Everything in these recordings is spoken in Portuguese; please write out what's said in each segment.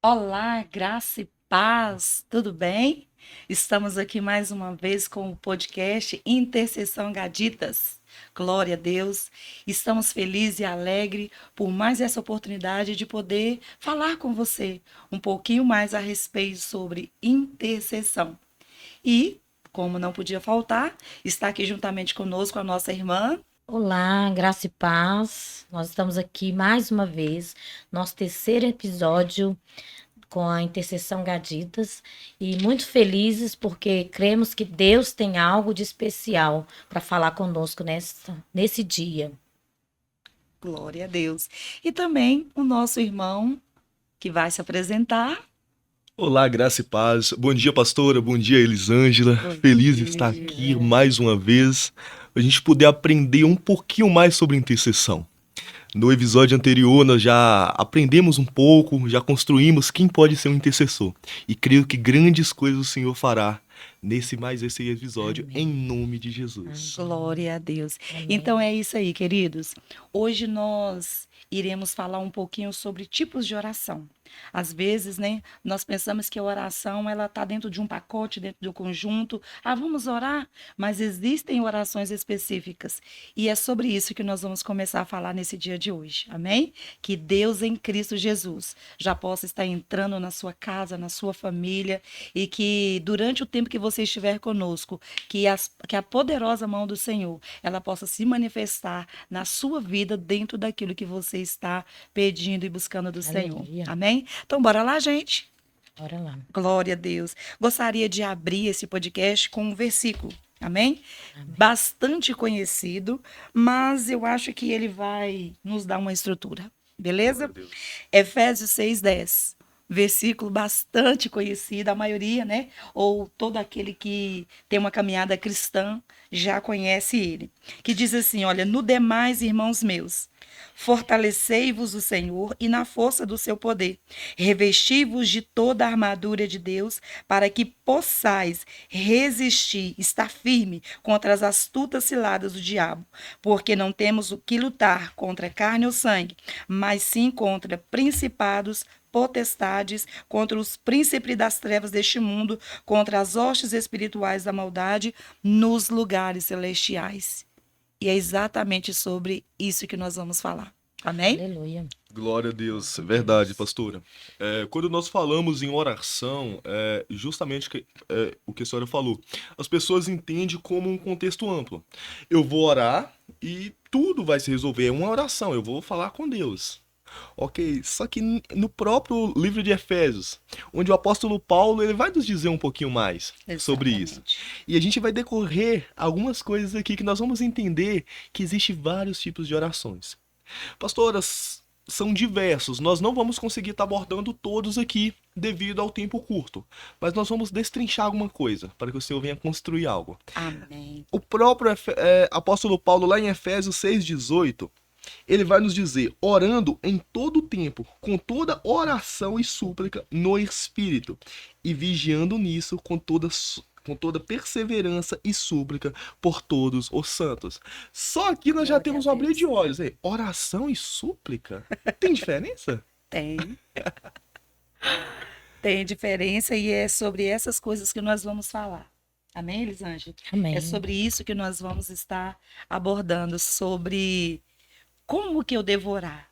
Olá, graça e paz, tudo bem? Estamos aqui mais uma vez com o podcast Intercessão Gaditas. Glória a Deus. Estamos felizes e alegres por mais essa oportunidade de poder falar com você um pouquinho mais a respeito sobre intercessão. E, como não podia faltar, está aqui juntamente conosco a nossa irmã. Olá, graça e paz. Nós estamos aqui mais uma vez, nosso terceiro episódio com a Intercessão Gaditas e muito felizes porque cremos que Deus tem algo de especial para falar conosco nesse dia. Glória a Deus. E também o nosso irmão que vai se apresentar. Olá, graça e paz. Bom dia, pastora. Bom dia, Elisângela. Bom Feliz de estar aqui dia. mais uma vez, para a gente poder aprender um pouquinho mais sobre intercessão. No episódio anterior, nós já aprendemos um pouco, já construímos quem pode ser um intercessor. E creio que grandes coisas o Senhor fará esse episódio, em Amém. nome de Jesus. Glória a Deus. Então Amém. é isso aí, queridos. Hoje nós iremos falar um pouquinho sobre tipos de oração. Às vezes, né, nós pensamos que a oração ela está dentro de um pacote, dentro do conjunto. Ah, vamos orar, mas existem orações específicas. E é sobre isso que nós vamos começar a falar nesse dia de hoje. Amém? Que Deus em Cristo Jesus já possa estar entrando na sua casa, na sua família e que durante o tempo que você estiver conosco, que a poderosa mão do Senhor, ela possa se manifestar na sua vida dentro daquilo que você está pedindo e buscando do Senhor. Aleluia. Amém? Então, bora lá, gente. Bora lá. Glória a Deus. Gostaria de abrir esse podcast com um versículo. Amém? Amém. Bastante conhecido, mas eu acho que ele vai nos dar uma estrutura. Glória Beleza? a Deus. Efésios 6:10. Versículo bastante conhecido, a maioria, né? Ou todo aquele que tem uma caminhada cristã já conhece ele. Que diz assim: olha, no demais, irmãos meus, fortalecei-vos o Senhor e na força do seu poder. Revesti-vos de toda a armadura de Deus, para que possais resistir, estar firme contra as astutas ciladas do diabo. Porque não temos o que lutar contra carne ou sangue, mas sim contra principados, potestades, contra os príncipes das trevas deste mundo, contra as hostes espirituais da maldade nos lugares celestiais. E é exatamente sobre isso que nós vamos falar. Amém? Aleluia. Glória a Deus, é Glória a verdade, Deus. pastora. Quando nós falamos em oração, justamente o que a senhora falou, as pessoas entendem como um contexto amplo. Eu vou orar e tudo vai se resolver. É uma oração, eu vou falar com Deus. Ok, só que no próprio livro de Efésios, onde o apóstolo Paulo ele vai nos dizer um pouquinho mais sobre isso. Exatamente. E a gente vai decorrer algumas coisas aqui que nós vamos entender que existem vários tipos de orações. Pastoras, são diversos. Nós não vamos conseguir estar abordando todos aqui devido ao tempo curto, mas nós vamos destrinchar alguma coisa para que o Senhor venha construir algo. Amém. O próprio apóstolo Paulo, lá em Efésios 6,18, ele vai nos dizer: orando em todo o tempo, com toda oração e súplica no Espírito, e vigiando nisso com toda perseverança e súplica por todos os santos. Só aqui nós já Glória a temos um abrir de Deus. olhos. Aí. Oração e súplica? Tem diferença? Tem. Tem diferença e é sobre essas coisas que nós vamos falar. Amém, Elisângela? É Amém. sobre isso que nós vamos estar abordando, sobre como que eu devo orar.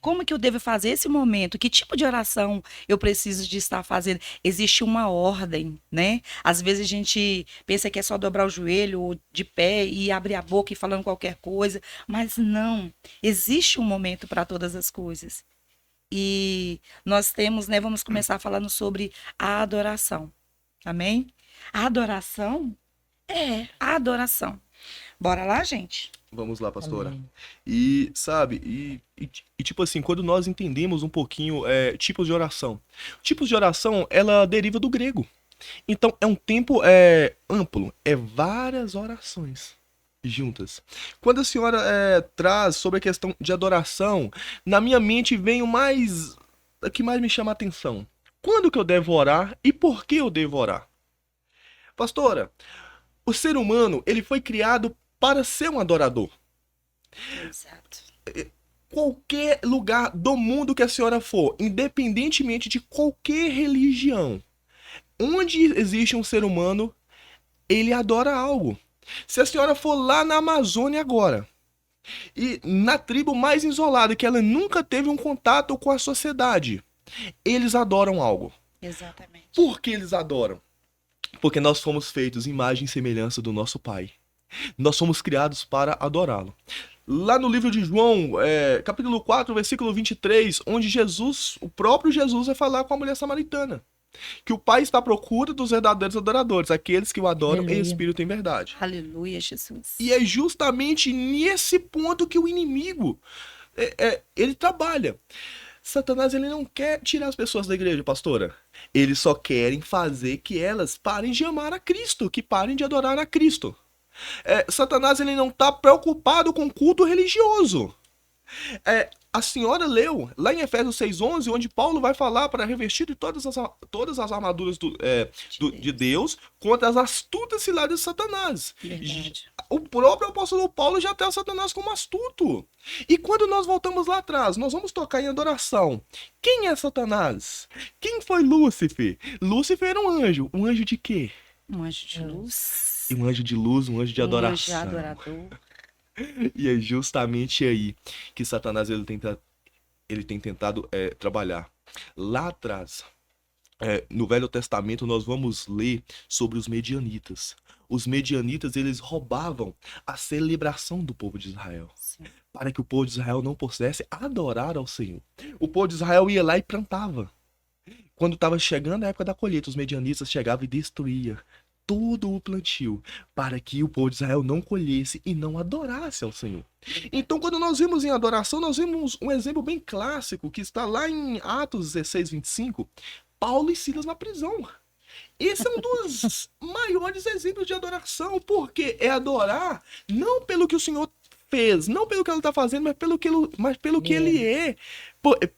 Como que eu devo fazer esse momento? Que tipo de oração eu preciso de estar fazendo? Existe uma ordem, né? Às vezes a gente pensa que é só dobrar o joelho ou de pé e abrir a boca e falando qualquer coisa, mas não. Existe um momento para todas as coisas. E nós temos, né? Vamos começar falando sobre a adoração. Amém? A adoração é a adoração. Bora lá, gente? Vamos lá, pastora. Amém. E, sabe, tipo assim, quando nós entendemos um pouquinho tipos de oração. Tipos de oração, ela deriva do grego. Então, é um tempo amplo, é várias orações juntas. Quando a senhora traz sobre a questão de adoração, na minha mente vem o que mais me chama a atenção. Quando que eu devo orar e por que eu devo orar? Pastora, o ser humano, ele foi criado para ser um adorador. Exato. qualquer lugar do mundo que a senhora for, independentemente de qualquer religião, onde existe um ser humano, ele adora algo. Se a senhora for lá na Amazônia agora, e na tribo mais isolada, que ela nunca teve um contato com a sociedade, eles adoram algo. Exatamente. Por que eles adoram? Porque nós fomos feitos imagem e semelhança do nosso Pai. Nós fomos criados para adorá-lo. Lá no livro de João, capítulo 4, versículo 23, onde Jesus, o próprio Jesus, vai falar com a mulher samaritana. Que o Pai está à procura dos verdadeiros adoradores, aqueles que o adoram em espírito e em verdade. Aleluia, Jesus. E é justamente nesse ponto que o inimigo, ele trabalha. Satanás, ele não quer tirar as pessoas da igreja, pastora. Eles só querem fazer que elas parem de amar a Cristo, que parem de adorar a Cristo. Satanás, ele não está preocupado com culto religioso. A senhora leu lá em Efésios 6:11, onde Paulo vai falar para revestir de todas as armaduras de Deus contra as astutas ciladas de Satanás. Verdade. O próprio apóstolo Paulo já tem o Satanás como astuto. E quando nós voltamos lá atrás, nós vamos tocar em adoração. Quem é Satanás? Quem foi Lúcifer? Lúcifer era um anjo. Um anjo de quê? Um anjo de luz. Um anjo de luz, um anjo de adoração. Um anjo adorador. E é justamente aí que Satanás ele tem tentado trabalhar. Lá atrás, no Velho Testamento, nós vamos ler sobre os medianitas. Os medianitas, eles roubavam a celebração do povo de Israel. Sim. Para que o povo de Israel não pudesse adorar ao Senhor. O povo de Israel ia lá e plantava. Quando estava chegando a época da colheita, os medianitas chegavam e destruíam todo o plantio, para que o povo de Israel não colhesse e não adorasse ao Senhor. Então, quando nós vimos em adoração, nós vimos um exemplo bem clássico, que está lá em Atos 16:25, Paulo e Silas na prisão. Esse é um dos maiores exemplos de adoração, porque é adorar não pelo que o Senhor fez, não pelo que ele está fazendo, mas pelo que ele é,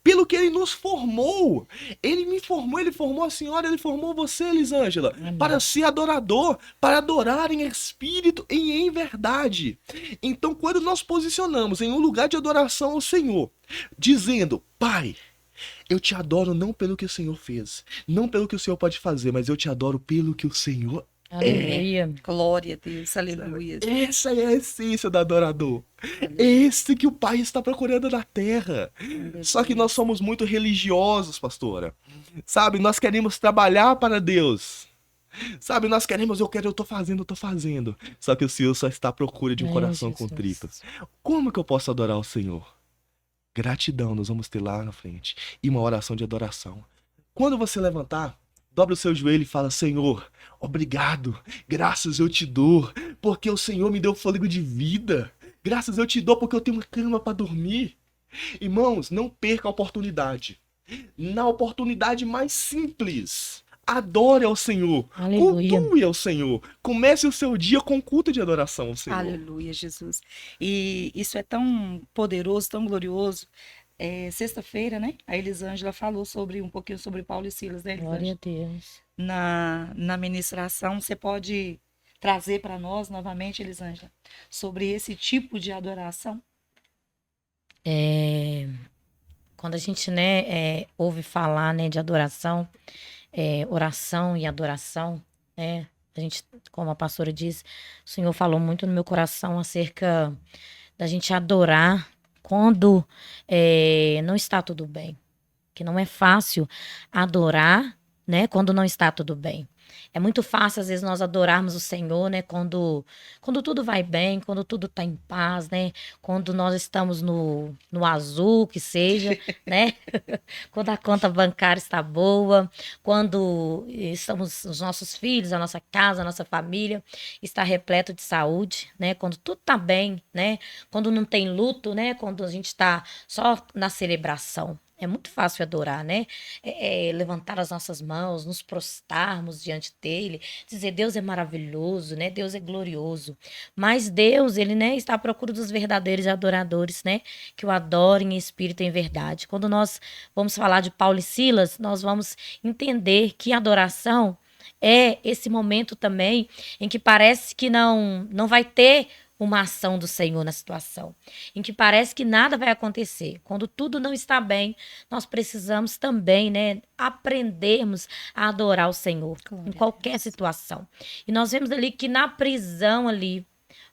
pelo que ele nos formou. Ele me formou, ele formou a senhora, ele formou você, Elisângela, para ser adorador, para adorar em espírito e em verdade. Então, quando nós posicionamos em um lugar de adoração ao Senhor, dizendo: Pai, eu te adoro não pelo que o Senhor fez, não pelo que o Senhor pode fazer, mas eu te adoro pelo que o Senhor Aleluia. Glória a Deus, aleluia. Essa é a essência do adorador. Esse que o Pai está procurando na terra. Só que nós somos muito religiosos, pastora. Sabe, nós queremos trabalhar para Deus. Sabe, nós queremos, eu tô fazendo. Só que o Senhor só está à procura de um coração contrito. Como que eu posso adorar o Senhor? Gratidão, nós vamos ter lá na frente. E uma oração de adoração. Quando você levantar, dobra o seu joelho e fala: Senhor, obrigado, graças eu te dou, porque o Senhor me deu fôlego de vida. Graças eu te dou porque eu tenho uma cama para dormir. Irmãos, não perca a oportunidade. Na oportunidade mais simples, adore ao Senhor. Aleluia. Cultue ao Senhor. Comece o seu dia com culto de adoração ao Senhor. Aleluia, Jesus. E isso é tão poderoso, tão glorioso. Sexta-feira, né? A Elisângela falou um pouquinho sobre Paulo e Silas, né, Glória a Elisângela? Deus. Na ministração, você pode trazer para nós novamente, Elisângela, sobre esse tipo de adoração? Quando a gente, ouve falar, de adoração, oração e adoração, né? A gente, como a pastora disse, o Senhor falou muito no meu coração acerca da gente adorar quando não está tudo bem. Que não é fácil adorar, né, quando não está tudo bem. É muito fácil, às vezes, nós adorarmos o Senhor, né, quando tudo vai bem, quando tudo está em paz, né, quando nós estamos no azul, que seja, né, quando a conta bancária está boa, quando os nossos filhos, a nossa casa, a nossa família está repleto de saúde, né, quando tudo está bem, né, quando não tem luto, né, quando a gente está só na celebração. É muito fácil adorar, né? Levantar as nossas mãos, nos prostrarmos diante dele, dizer: Deus é maravilhoso, né? Deus é glorioso. Mas Deus, ele, né, está à procura dos verdadeiros adoradores, né? Que o adorem em espírito e em verdade. Quando nós vamos falar de Paulo e Silas, nós vamos entender que adoração é esse momento também em que parece que não vai ter uma ação do Senhor na situação, em que parece que nada vai acontecer. Quando tudo não está bem, nós precisamos também, né, aprendermos a adorar o Senhor Glória em a qualquer Deus. situação. E nós vemos ali que na prisão ali,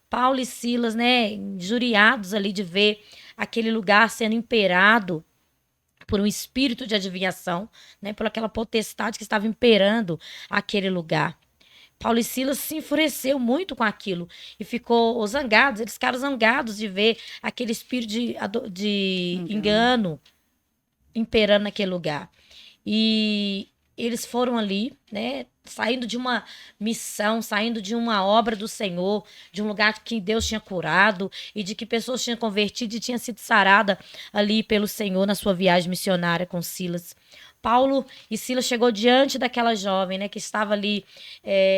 Paulo e Silas, né, injuriados ali de ver aquele lugar sendo imperado por um espírito de adivinhação, né, por aquela potestade que estava imperando aquele lugar. Paulo e Silas se enfureceu muito com aquilo e ficou zangados, eles ficaram zangados de ver aquele espírito de engano imperando naquele lugar. E eles foram ali, né, saindo de uma missão, saindo de uma obra do Senhor, de um lugar que Deus tinha curado e de que pessoas tinham convertido e tinham sido sarada ali pelo Senhor na sua viagem missionária com Silas. Paulo e Silas chegou diante daquela jovem, né, que estava ali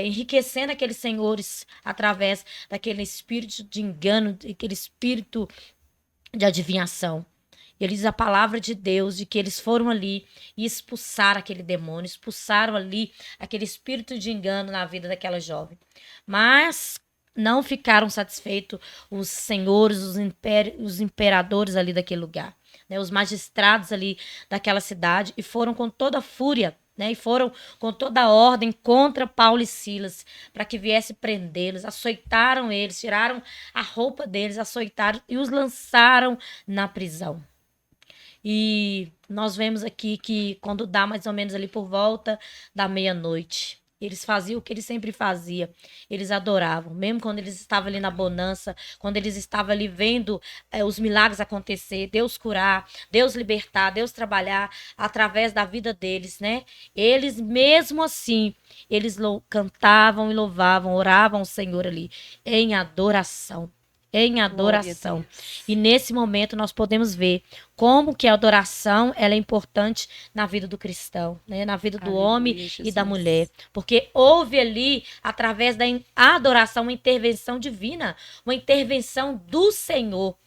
enriquecendo aqueles senhores através daquele espírito de engano, aquele espírito de adivinhação. Ele diz a palavra de Deus de que eles foram ali e expulsaram aquele demônio, expulsaram ali aquele espírito de engano na vida daquela jovem. Mas não ficaram satisfeitos os senhores, os imperadores ali daquele lugar, né, os magistrados ali daquela cidade, e foram com toda a fúria, né, e foram com toda a ordem contra Paulo e Silas, para que viesse prendê-los. Açoitaram eles, tiraram a roupa deles, açoitaram e os lançaram na prisão. E nós vemos aqui que quando dá mais ou menos ali por volta da meia-noite, eles faziam o que eles sempre faziam. Eles adoravam, mesmo quando eles estavam ali na bonança, quando eles estavam ali vendo os milagres acontecer, Deus curar, Deus libertar, Deus trabalhar através da vida deles, né? Eles mesmo assim, eles cantavam e louvavam, oravam ao Senhor ali em adoração. Em adoração. E nesse momento nós podemos ver como que a adoração ela é importante na vida do cristão, né? Na vida do Aleluia, homem Jesus. e da mulher. Porque houve ali, através da adoração, uma intervenção divina, uma intervenção do Senhor.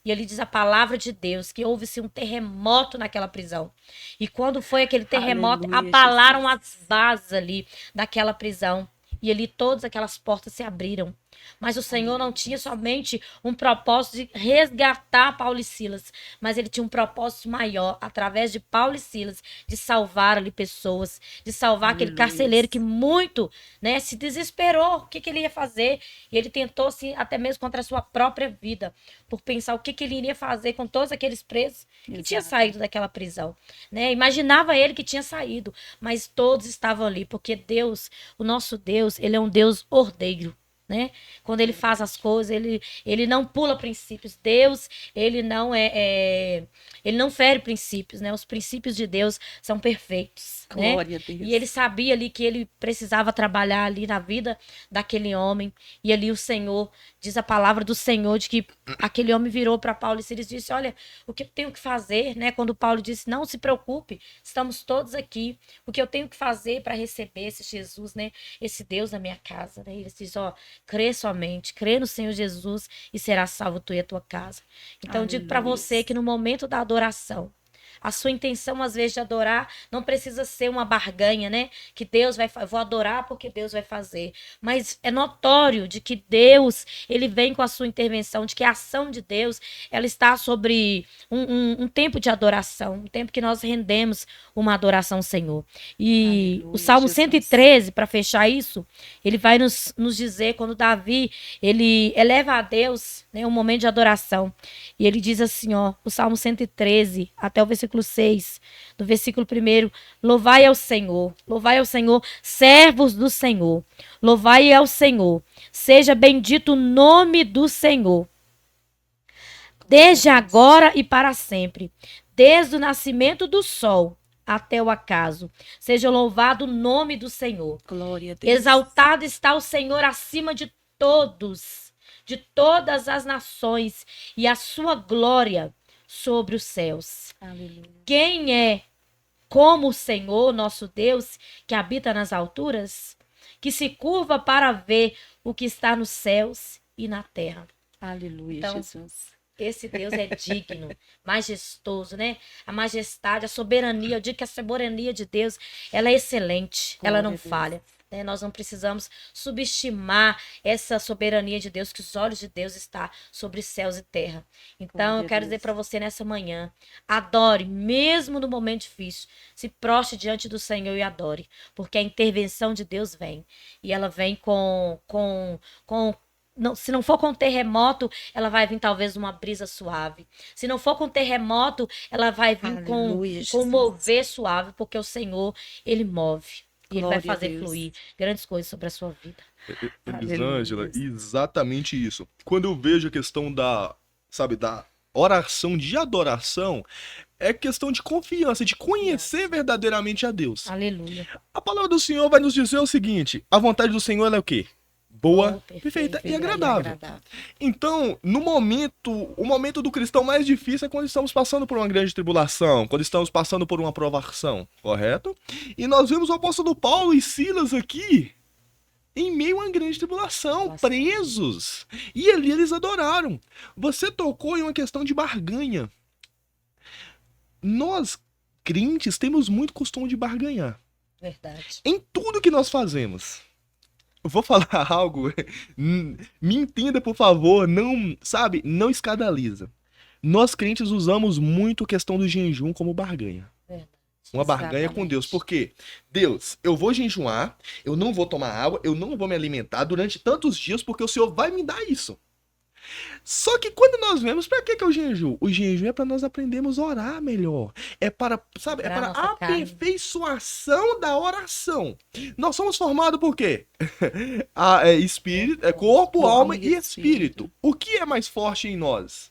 E ele diz a palavra de Deus que houve-se um terremoto naquela prisão. E quando foi aquele terremoto, Aleluia, abalaram Jesus. as bases ali daquela prisão. E ali todas aquelas portas se abriram. Mas o Senhor não tinha somente um propósito de resgatar Paulo e Silas, mas ele tinha um propósito maior, através de Paulo e Silas, de salvar ali pessoas, de salvar aquele Aleluia. carcereiro que muito, né, se desesperou. O que ele ia fazer? E ele tentou, assim, até mesmo contra a sua própria vida, por pensar o que ele iria fazer com todos aqueles presos que tinham saído daquela prisão, né? Imaginava ele que tinha saído, mas todos estavam ali, porque Deus, o nosso Deus, ele é um Deus ordeiro. Né? Quando ele faz as coisas, ele não pula princípios. Deus, ele não ele não fere princípios, né? Os princípios de Deus são perfeitos, né? Glória a Deus. E ele sabia ali que ele precisava trabalhar ali na vida daquele homem. E ali o Senhor, diz a palavra do Senhor, de que aquele homem virou para Paulo e disse: olha, o que eu tenho que fazer, né? Quando Paulo disse: não se preocupe, estamos todos aqui. O que eu tenho que fazer para receber esse Jesus, né? Esse Deus na minha casa, né? Ele diz: ó, crê somente, crê no Senhor Jesus e será salvo tu e a tua casa. Então, eu digo para Aleluia. você que no momento da adoração, a sua intenção, às vezes, de adorar não precisa ser uma barganha, né? Que Deus vai fazer. Vou adorar porque Deus vai fazer. Mas é notório de que Deus, ele vem com a sua intervenção, de que a ação de Deus, ela está sobre um tempo de adoração, um tempo que nós rendemos uma adoração ao Senhor. E Aleluia, o Salmo Jesus. 113, para fechar isso, ele vai nos dizer, quando Davi, ele eleva a Deus, né, um momento de adoração. E ele diz assim, ó, o Salmo 113, até o versículo 6, do versículo 1, louvai ao Senhor, servos do Senhor, louvai ao Senhor, seja bendito o nome do Senhor, desde agora e para sempre, desde o nascimento do sol até o acaso, seja louvado o nome do Senhor. Glória a Deus. Exaltado está o Senhor acima de todos, de todas as nações, e a sua glória sobre os céus. Aleluia. Quem é como o Senhor, nosso Deus, que habita nas alturas, que se curva para ver o que está nos céus e na terra? Aleluia, Então, Jesus. esse Deus é digno, majestoso, né? A majestade, a soberania, eu digo que a soberania de Deus, ela é excelente, ela Glória não a Deus. falha. né? Nós não precisamos subestimar essa soberania de Deus, que os olhos de Deus estão sobre céus e terra. Então, Glória eu a quero Deus. dizer para você nessa manhã, adore, mesmo no momento difícil, se prostre diante do Senhor e adore, porque a intervenção de Deus vem, e ela vem com não, se não for com terremoto, ela vai vir talvez uma brisa suave. Se não for com terremoto, ela vai vir Aleluia, com Jesus. mover suave, porque o Senhor, ele move. E ele vai Glória a fazer Deus. fluir grandes coisas sobre a sua vida. Elisângela, Aleluia. exatamente isso. Quando eu vejo a questão da, sabe, da oração de adoração, é questão de confiança, de conhecer verdadeiramente a Deus. Aleluia. A palavra do Senhor vai nos dizer o seguinte: a vontade do Senhor ela é o quê? Boa, Boa, perfeita e Perfeita agradável. agradável. Então, o momento do cristão mais difícil é quando estamos passando por uma grande tribulação, quando estamos passando por uma provação, correto? E nós vemos o apóstolo Paulo e Silas aqui em meio a uma grande tribulação, Nossa. presos. E ali eles adoraram. Você tocou em uma questão de barganha. Nós, crentes, temos muito costume de barganhar Verdade. em tudo que nós fazemos. Eu vou falar algo, me entenda por favor, não, sabe, não escandaliza. Nós crentes usamos muito a questão do jejum como barganha. Verdade. Uma barganha com Deus. Por quê? Deus, eu vou jejuar, eu não vou tomar água, eu não vou me alimentar durante tantos dias porque o Senhor vai me dar isso. Só que quando nós vemos, para que é o jejum? O jejum é para nós aprendermos a orar melhor. É para, sabe, é Quebrar para nossa carne. aperfeiçoação da oração. Nós somos formados por quê? Espírito, corpo, alma e espírito. O que é mais forte em nós?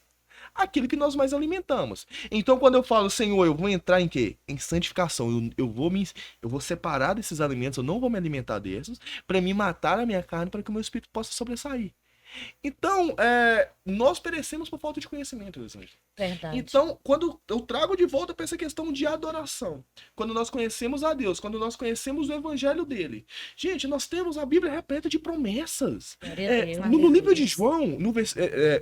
Aquilo que nós mais alimentamos. Então, quando eu falo, Senhor, eu vou entrar em quê? Em santificação. Eu vou separar desses alimentos, eu não vou me alimentar desses, para me matar a minha carne, para que o meu espírito possa sobressair. Então, nós perecemos por falta de conhecimento, Elisângela. Verdade. Então, quando eu trago de volta para essa questão de adoração, quando nós conhecemos a Deus, quando nós conhecemos o evangelho dele, gente, nós temos a Bíblia repleta de promessas. Glória a Deus. No livro de João,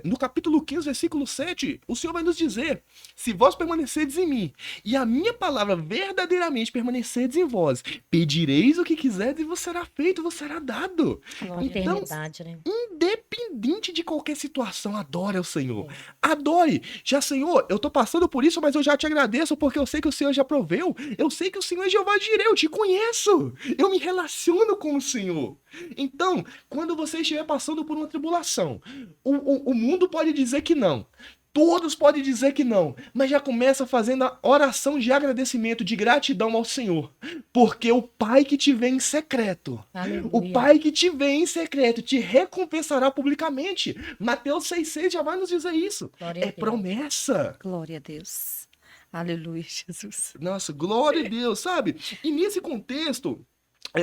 no capítulo 15, versículo 7, o Senhor vai nos dizer: se vós permanecerdes em mim, e a minha palavra verdadeiramente permanecerdes em vós, pedireis o que quiserdes e vos será feito, vos será dado. Então, Eternidade, né? independente de qualquer situação, adore ao Senhor. Adore. Já, Senhor, eu tô passando por isso, mas eu já te agradeço porque eu sei que o Senhor já proveu. Eu sei que o Senhor é Jeová Jireh, eu te conheço. Eu me relaciono com o Senhor. Então, quando você estiver passando por uma tribulação, o mundo pode dizer que não. Todos podem dizer que não, mas já começa fazendo a oração de agradecimento, de gratidão ao Senhor. Porque o Pai que te vê em secreto, Aleluia. o Pai que te vê em secreto te recompensará publicamente. Mateus 6,6 já vai nos dizer isso. Glória a É Deus. promessa. Glória a Deus. Aleluia, Jesus. Nossa, glória a Deus, sabe? E nesse contexto,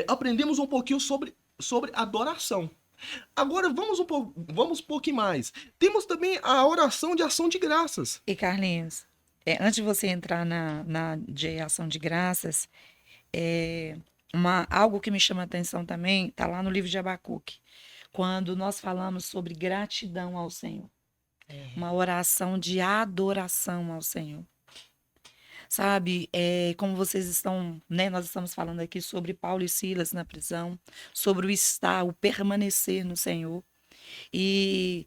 aprendemos um pouquinho sobre adoração. Agora vamos um pouquinho mais. Temos também a oração de ação de graças. E Carlinhos, antes de você entrar na de ação de graças, algo que me chama a atenção também está lá no livro de Abacuque, quando nós falamos sobre gratidão ao Senhor. Uma oração de adoração ao Senhor. Sabe, como vocês estão, né? Nós estamos falando aqui sobre Paulo e Silas na prisão, sobre o permanecer no Senhor. E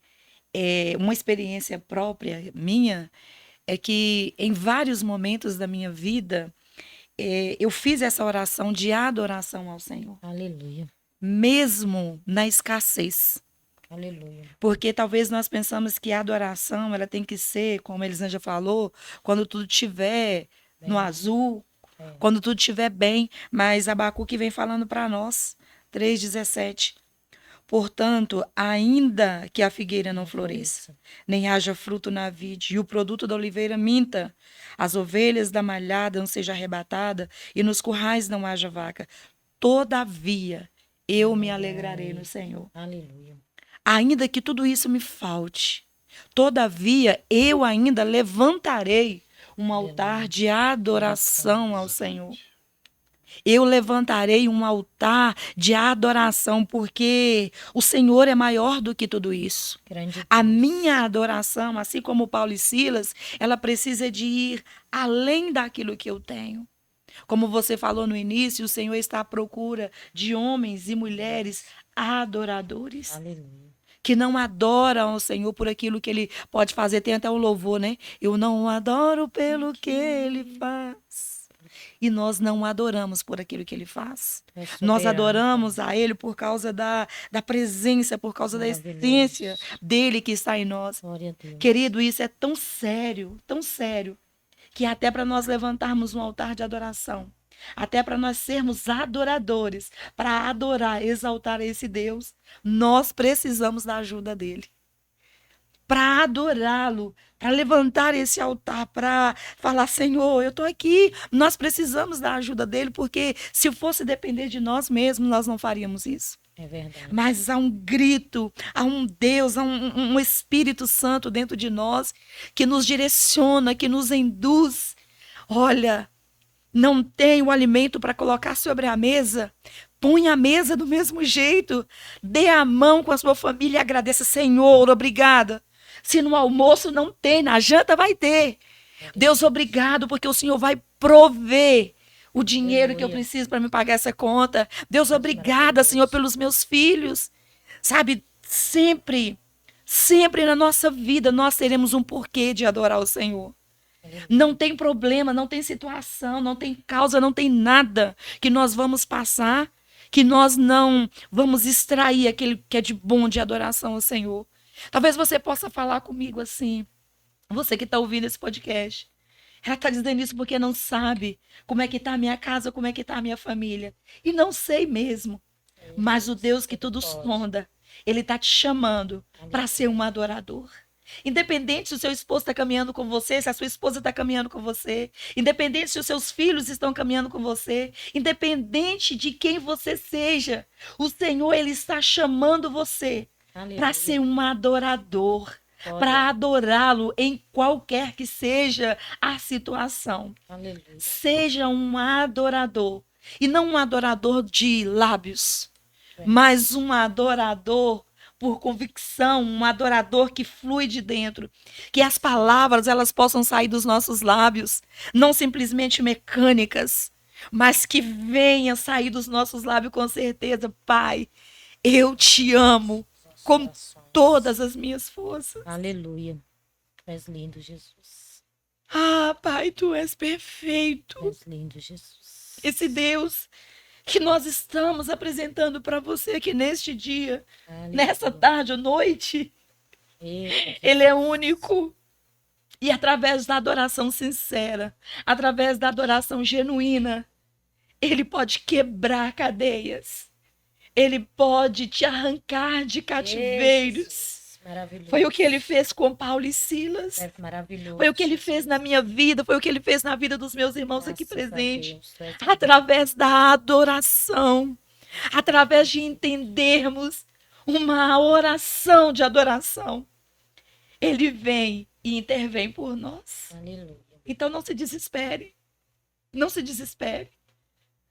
uma experiência própria minha é que em vários momentos da minha vida eu fiz essa oração de adoração ao Senhor, Aleluia. mesmo na escassez. Aleluia. Porque talvez nós pensamos que a adoração ela tem que ser, como a Elisângela falou, quando tudo estiver no azul, quando tudo estiver bem. Mas Abacuque vem falando para nós, 3,17. Portanto, ainda que a figueira não floresça, nem haja fruto na vide, e o produto da oliveira minta, as ovelhas da malhada não seja arrebatada, e nos currais não haja vaca, todavia eu me alegrarei no Senhor. Aleluia. Ainda que tudo isso me falte, todavia eu ainda levantarei um altar de adoração ao Senhor. Eu levantarei um altar de adoração, porque o Senhor é maior do que tudo isso. Grande A minha adoração, assim como Paulo e Silas, ela precisa de ir além daquilo que eu tenho. Como você falou no início, o Senhor está à procura de homens e mulheres adoradores, Aleluia. que não adoram ao Senhor por aquilo que ele pode fazer. Tem até um louvor, né? Eu não adoro pelo que ele faz. E nós não adoramos por aquilo que ele faz. É Nós soberano, adoramos a ele por causa da presença, por causa da maravilhoso. essência dele que está em nós. Glória a Deus. Querido, isso é tão sério, que até para nós levantarmos um altar de adoração, até para nós sermos adoradores, para adorar, exaltar esse Deus, nós precisamos da ajuda dele. Para adorá-lo, para levantar esse altar, para falar, Senhor, eu estou aqui. Nós precisamos da ajuda dele, porque se fosse depender de nós mesmos, nós não faríamos isso. É verdade. Mas há um grito, há um Deus, há um Espírito Santo dentro de nós que nos direciona, que nos induz. Olha, não tem o alimento para colocar sobre a mesa? Põe a mesa do mesmo jeito. Dê a mão com a sua família e agradeça. Senhor, obrigada. Se no almoço não tem, na janta vai ter. Deus, obrigado, porque o Senhor vai prover o dinheiro que eu Aleluia. preciso para me pagar essa conta. Deus, obrigada, Senhor, pelos meus filhos. Sabe, sempre na nossa vida nós teremos um porquê de adorar o Senhor. Não tem problema, não tem situação, não tem causa, não tem nada que nós vamos passar, que nós não vamos extrair aquele que é de bom de adoração ao Senhor. Talvez você possa falar comigo assim, você que está ouvindo esse podcast. Ela está dizendo isso porque não sabe como é que está a minha casa, como é que está a minha família. E não sei mesmo. Mas o Deus que tudo sonda, ele está te chamando para ser um adorador. Independente se o seu esposo está caminhando com você, se a sua esposa está caminhando com você, independente se os seus filhos estão caminhando com você, independente de quem você seja, o Senhor, ele está chamando você para ser um adorador, para adorá-lo em qualquer que seja a situação. Aleluia. Seja um adorador. E não um adorador de lábios, mas um adorador por convicção, um adorador que flui de dentro. Que as palavras elas possam sair dos nossos lábios, não simplesmente mecânicas, mas que venha sair dos nossos lábios com certeza. Pai, eu te amo com todas as minhas forças. Aleluia. Tu és lindo, Jesus. Ah, Pai, tu és perfeito. Tu és lindo, Jesus. Esse Deus que nós estamos apresentando para você aqui neste dia, Aleluia. nessa tarde ou noite, Eita, ele é único. E através da adoração sincera, através da adoração genuína, ele pode quebrar cadeias. Ele pode te arrancar de cativeiros. Jesus. Maravilhoso. Foi o que ele fez com Paulo e Silas. É maravilhoso. Foi o que ele fez na minha vida, foi o que ele fez na vida dos meus irmãos aqui Graças a presentes. Deus, tu és Através da adoração, através de entendermos uma oração de adoração, ele vem e intervém por nós. Aleluia. Então não se desespere, não se desespere.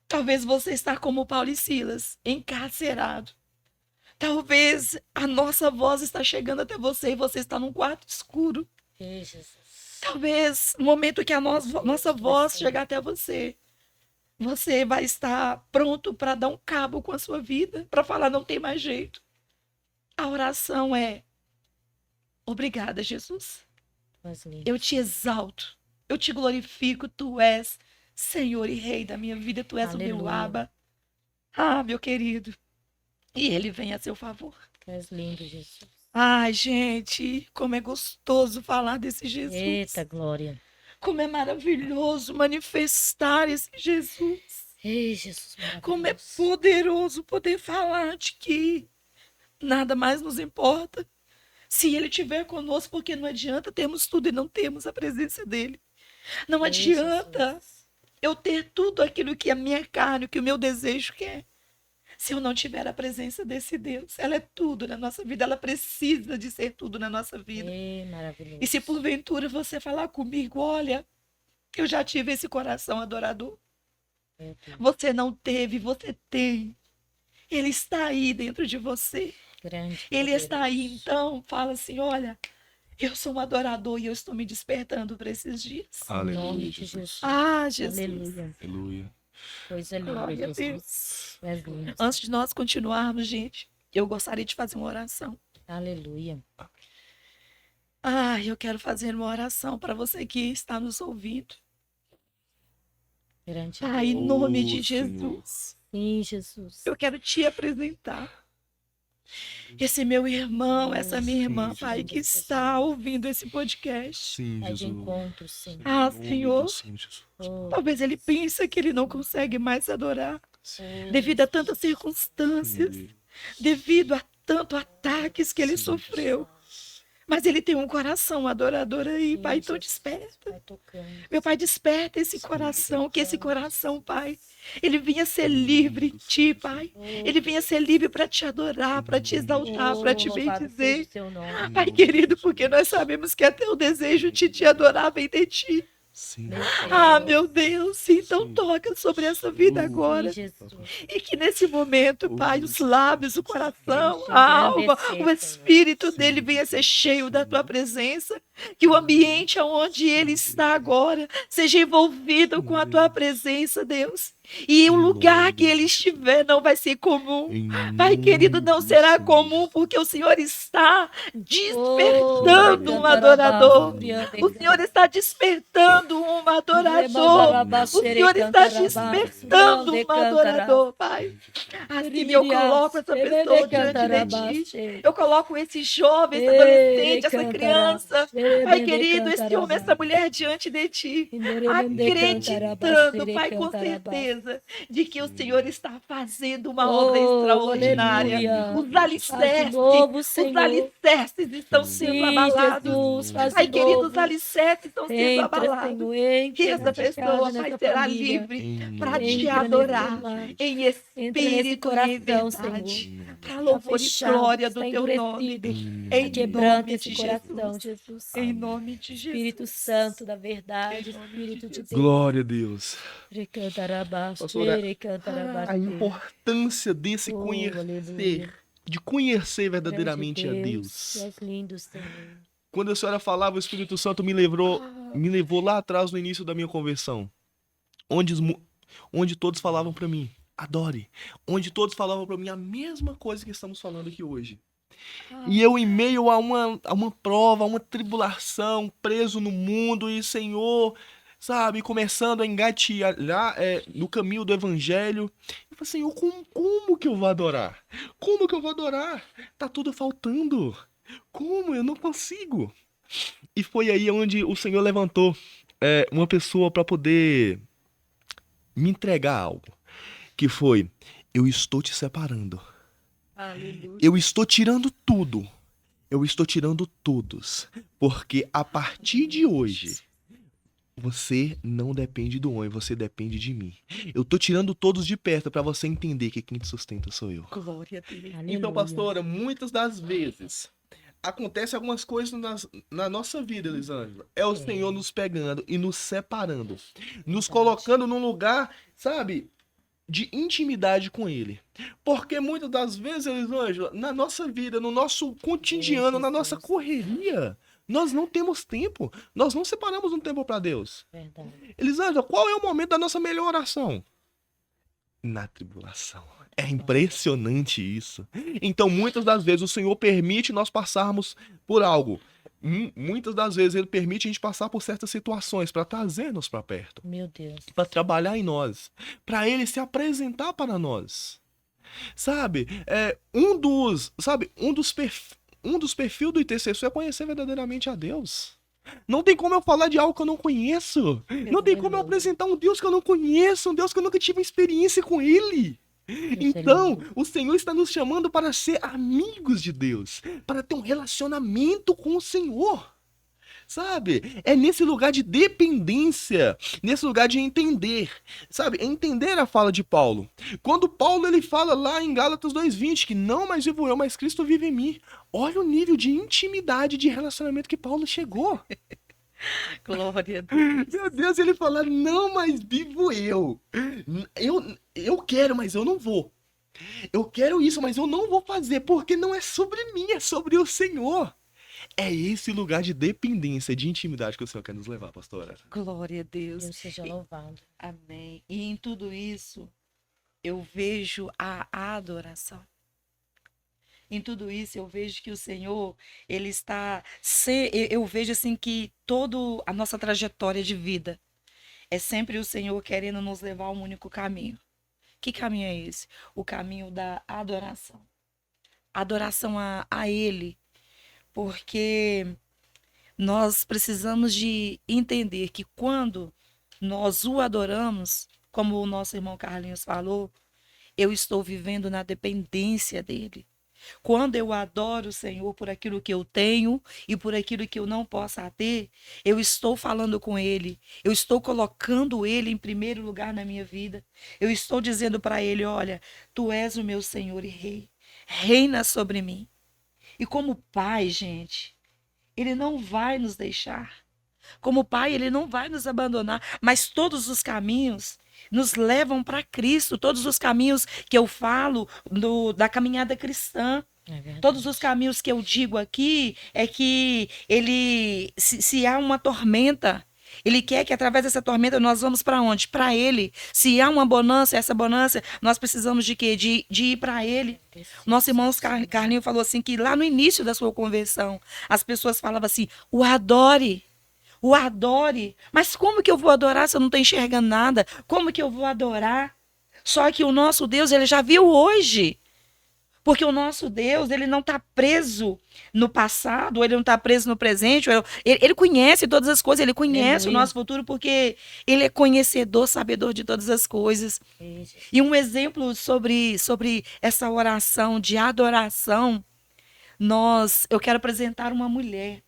Talvez você está como Paulo e Silas, encarcerado. Talvez a nossa voz está chegando até você e você está num quarto escuro. Ei, Jesus. Talvez no momento que a nossa voz chegar até você, você vai estar pronto para dar um cabo com a sua vida, para falar não tem mais jeito. A oração é: obrigada, Jesus. Tu és lindo. Eu te exalto, eu te glorifico, tu és Senhor e Rei da minha vida, tu és o meu Aleluia. Abba. Ah, meu querido. E ele vem a seu favor. Tu és lindo, Jesus. Ai, gente, como é gostoso falar desse Jesus. Eita, glória. Como é maravilhoso manifestar esse Jesus. Ei, Jesus, Como é maravilhoso. poderoso poder falar de que nada mais nos importa se ele estiver conosco, porque não adianta termos tudo e não termos a presença dele. Não Ei, adianta Jesus. eu ter tudo aquilo que a minha carne, o que o meu desejo quer, se eu não tiver a presença desse Deus. Ela é tudo na nossa vida, ela precisa de ser tudo na nossa vida. Ei, maravilhoso. E se porventura você falar comigo, olha, eu já tive esse coração adorador. Meu Deus, Você não teve, você tem. Ele está aí dentro de você. grande. Ele está aí, poderoso. então, fala assim, olha, Eu sou um adorador e eu estou me despertando para esses dias. Em Aleluia, nome de Jesus. Jesus. Ah, Jesus. Aleluia. Aleluia. Coisa linda, Glória a Jesus. Deus. Tu és lindo. Antes de nós continuarmos, gente, eu gostaria de fazer uma oração. Aleluia. Ah, eu quero fazer uma oração para você que está nos ouvindo. Perante Pai, em Deus. nome de Oh, Senhor. Jesus, Sim, Jesus. eu quero te apresentar. Esse meu irmão, essa minha irmã, Sim, Pai, Jesus. que está ouvindo esse podcast. Sim, Vai de Jesus. encontro, sim. Ah, Em nome Senhor, do Senhor Jesus. Oh, talvez ele pense que ele não consegue mais adorar devido a tantas circunstâncias, Sim, devido a tantos ataques que ele Sim, sofreu. Mas ele tem um coração adorador aí, Sim, Pai, então Jesus. desperta. vai tocando. Meu Pai, desperta esse coração, que esse coração, Pai, ele vinha ser livre em Ti, Pai. Ele vinha ser livre para Te adorar, para Te exaltar, para Te Louvado seja bendizer. o seu nome. Pai querido, porque nós sabemos que até o desejo de Te adorar vem de Ti. Sim. Meu Ah, Deus. meu Deus, então Sim. toca sobre essa vida Sim, agora. Sim, Jesus. E que nesse momento, Pai, os lábios, o coração, Sim, a alma, engrandecer, o espírito Senhor. dele venha ser cheio da Sim. tua presença. Que o ambiente onde ele está agora seja envolvido com a tua presença, Deus. E o Em lugar nome que ele de Jesus. estiver não vai ser comum. Em Pai querido, nome não do será Senhor comum, Jesus. porque o Senhor está Oh, despertando um adorador. O Senhor está despertando um adorador. O Senhor está despertando um adorador, Pai. Assim eu coloco essa pessoa diante de Ti. Eu coloco esse jovem, esse adolescente, essa criança. Pai querido, esse homem, essa mulher diante de Ti. Acreditando, Pai, com certeza, de que o Senhor está fazendo uma obra extraordinária. Os alicerces, os alicerces estão sendo abalados. Pai querido, os alicerces estão sendo Entra, abalados. Senhor, Que entra essa pessoa vai será livre para te adorar em espírito e coração, em verdade. Senhor. Para louvor e glória do Teu nome. Em Quebranta nome esse de coração, Jesus. Jesus. Em nome de Jesus. Espírito Santo da verdade, Em nome Espírito de de Deus. Glória a Deus. Pastora, A importância desse conhecer, de conhecer verdadeiramente a Deus. Tu és lindo, Senhor. Quando a senhora falava, o Espírito Santo me levou lá atrás no início da minha conversão, onde todos falavam para mim, adore, onde todos falavam para mim a mesma coisa que estamos falando aqui hoje. E eu, em meio a uma prova, a uma tribulação, preso no mundo, e Senhor, sabe, começando a engatilhar no caminho do Evangelho. Eu falei, Senhor, como que eu vou adorar? Como que eu vou adorar? Tá tudo faltando. Como? Eu não consigo. E foi aí onde o Senhor levantou uma pessoa para poder me entregar algo. Que foi, eu estou te separando. Aleluia. Eu estou tirando tudo. Eu estou tirando todos. Porque a partir de hoje, você não depende do homem, você depende de mim. Eu tô tirando todos de perto para você entender que quem te sustenta sou eu. Glória a Deus. Então, Aleluia. pastora, muitas das vezes acontece algumas coisas na nossa vida, Elisângela. É o Senhor nos pegando e nos separando. Nos colocando num lugar, sabe, de intimidade com Ele. Porque muitas das vezes, Elisângela, na nossa vida, no nosso cotidiano, na nossa correria, nós não temos tempo. Nós não separamos um tempo para Deus. Verdade. Elisângela, qual é o momento da nossa melhor oração? Na tribulação. É impressionante isso. Então, muitas das vezes, o Senhor permite nós passarmos por algo. Muitas das vezes, Ele permite a gente passar por certas situações para trazer-nos para perto. Meu Deus. Para trabalhar em nós. Para Ele se apresentar para nós. Sabe? Um dos perfis do intercessor é conhecer verdadeiramente a Deus. Não tem como eu falar de algo que eu não conheço. Não tem como eu apresentar um Deus que eu não conheço, um Deus que eu nunca tive experiência com Ele. Então, o Senhor está nos chamando para ser amigos de Deus, para ter um relacionamento com o Senhor. Sabe? É nesse lugar de dependência, nesse lugar de entender, sabe? Entender a fala de Paulo. Quando Paulo ele fala lá em Gálatas 2:20 que não mais vivo eu, mas Cristo vive em mim. Olha o nível de intimidade, de relacionamento que Paulo chegou. Glória a Deus. Meu Deus, ele fala, não mais vivo eu. Eu quero, mas eu não vou. Eu quero isso, mas eu não vou fazer, porque não é sobre mim, é sobre o Senhor. É esse lugar de dependência, de intimidade que o Senhor quer nos levar, pastora. Glória a Deus. Deus seja louvado. Amém. E em tudo isso, eu vejo a adoração. Em tudo isso, eu vejo que o Senhor, ele está. Eu vejo assim que toda a nossa trajetória de vida é sempre o Senhor querendo nos levar a um único caminho. Que caminho é esse? O caminho da adoração. Adoração a Ele. Porque nós precisamos de entender que quando nós o adoramos, como o nosso irmão Carlinhos falou, eu estou vivendo na dependência dele. Quando eu adoro o Senhor por aquilo que eu tenho e por aquilo que eu não possa ter, eu estou falando com Ele, eu estou colocando Ele em primeiro lugar na minha vida. Eu estou dizendo para Ele: olha, Tu és o meu Senhor e Rei, reina sobre mim. E como Pai, gente, Ele não vai nos deixar. Como Pai, Ele não vai nos abandonar, mas todos os caminhos nos levam para Cristo, todos os caminhos que eu falo da caminhada cristã. É verdade. Todos os caminhos que eu digo aqui é que ele, se há uma tormenta, ele quer que através dessa tormenta nós vamos para onde? Para ele. Se há uma bonança, essa bonança, nós precisamos de quê? De ir para ele. Nosso irmão Carlinho falou assim que lá no início da sua conversão, as pessoas falavam assim: o adore. O adore. Mas como que eu vou adorar se eu não estou enxergando nada? Como que eu vou adorar? Só que o nosso Deus, ele já viu hoje. Porque o nosso Deus, ele não está preso no passado, ele não está preso no presente. Ele conhece todas as coisas, ele conhece o nosso futuro, porque ele é conhecedor, sabedor de todas as coisas. Isso. E um exemplo sobre essa oração de adoração, eu quero apresentar uma mulher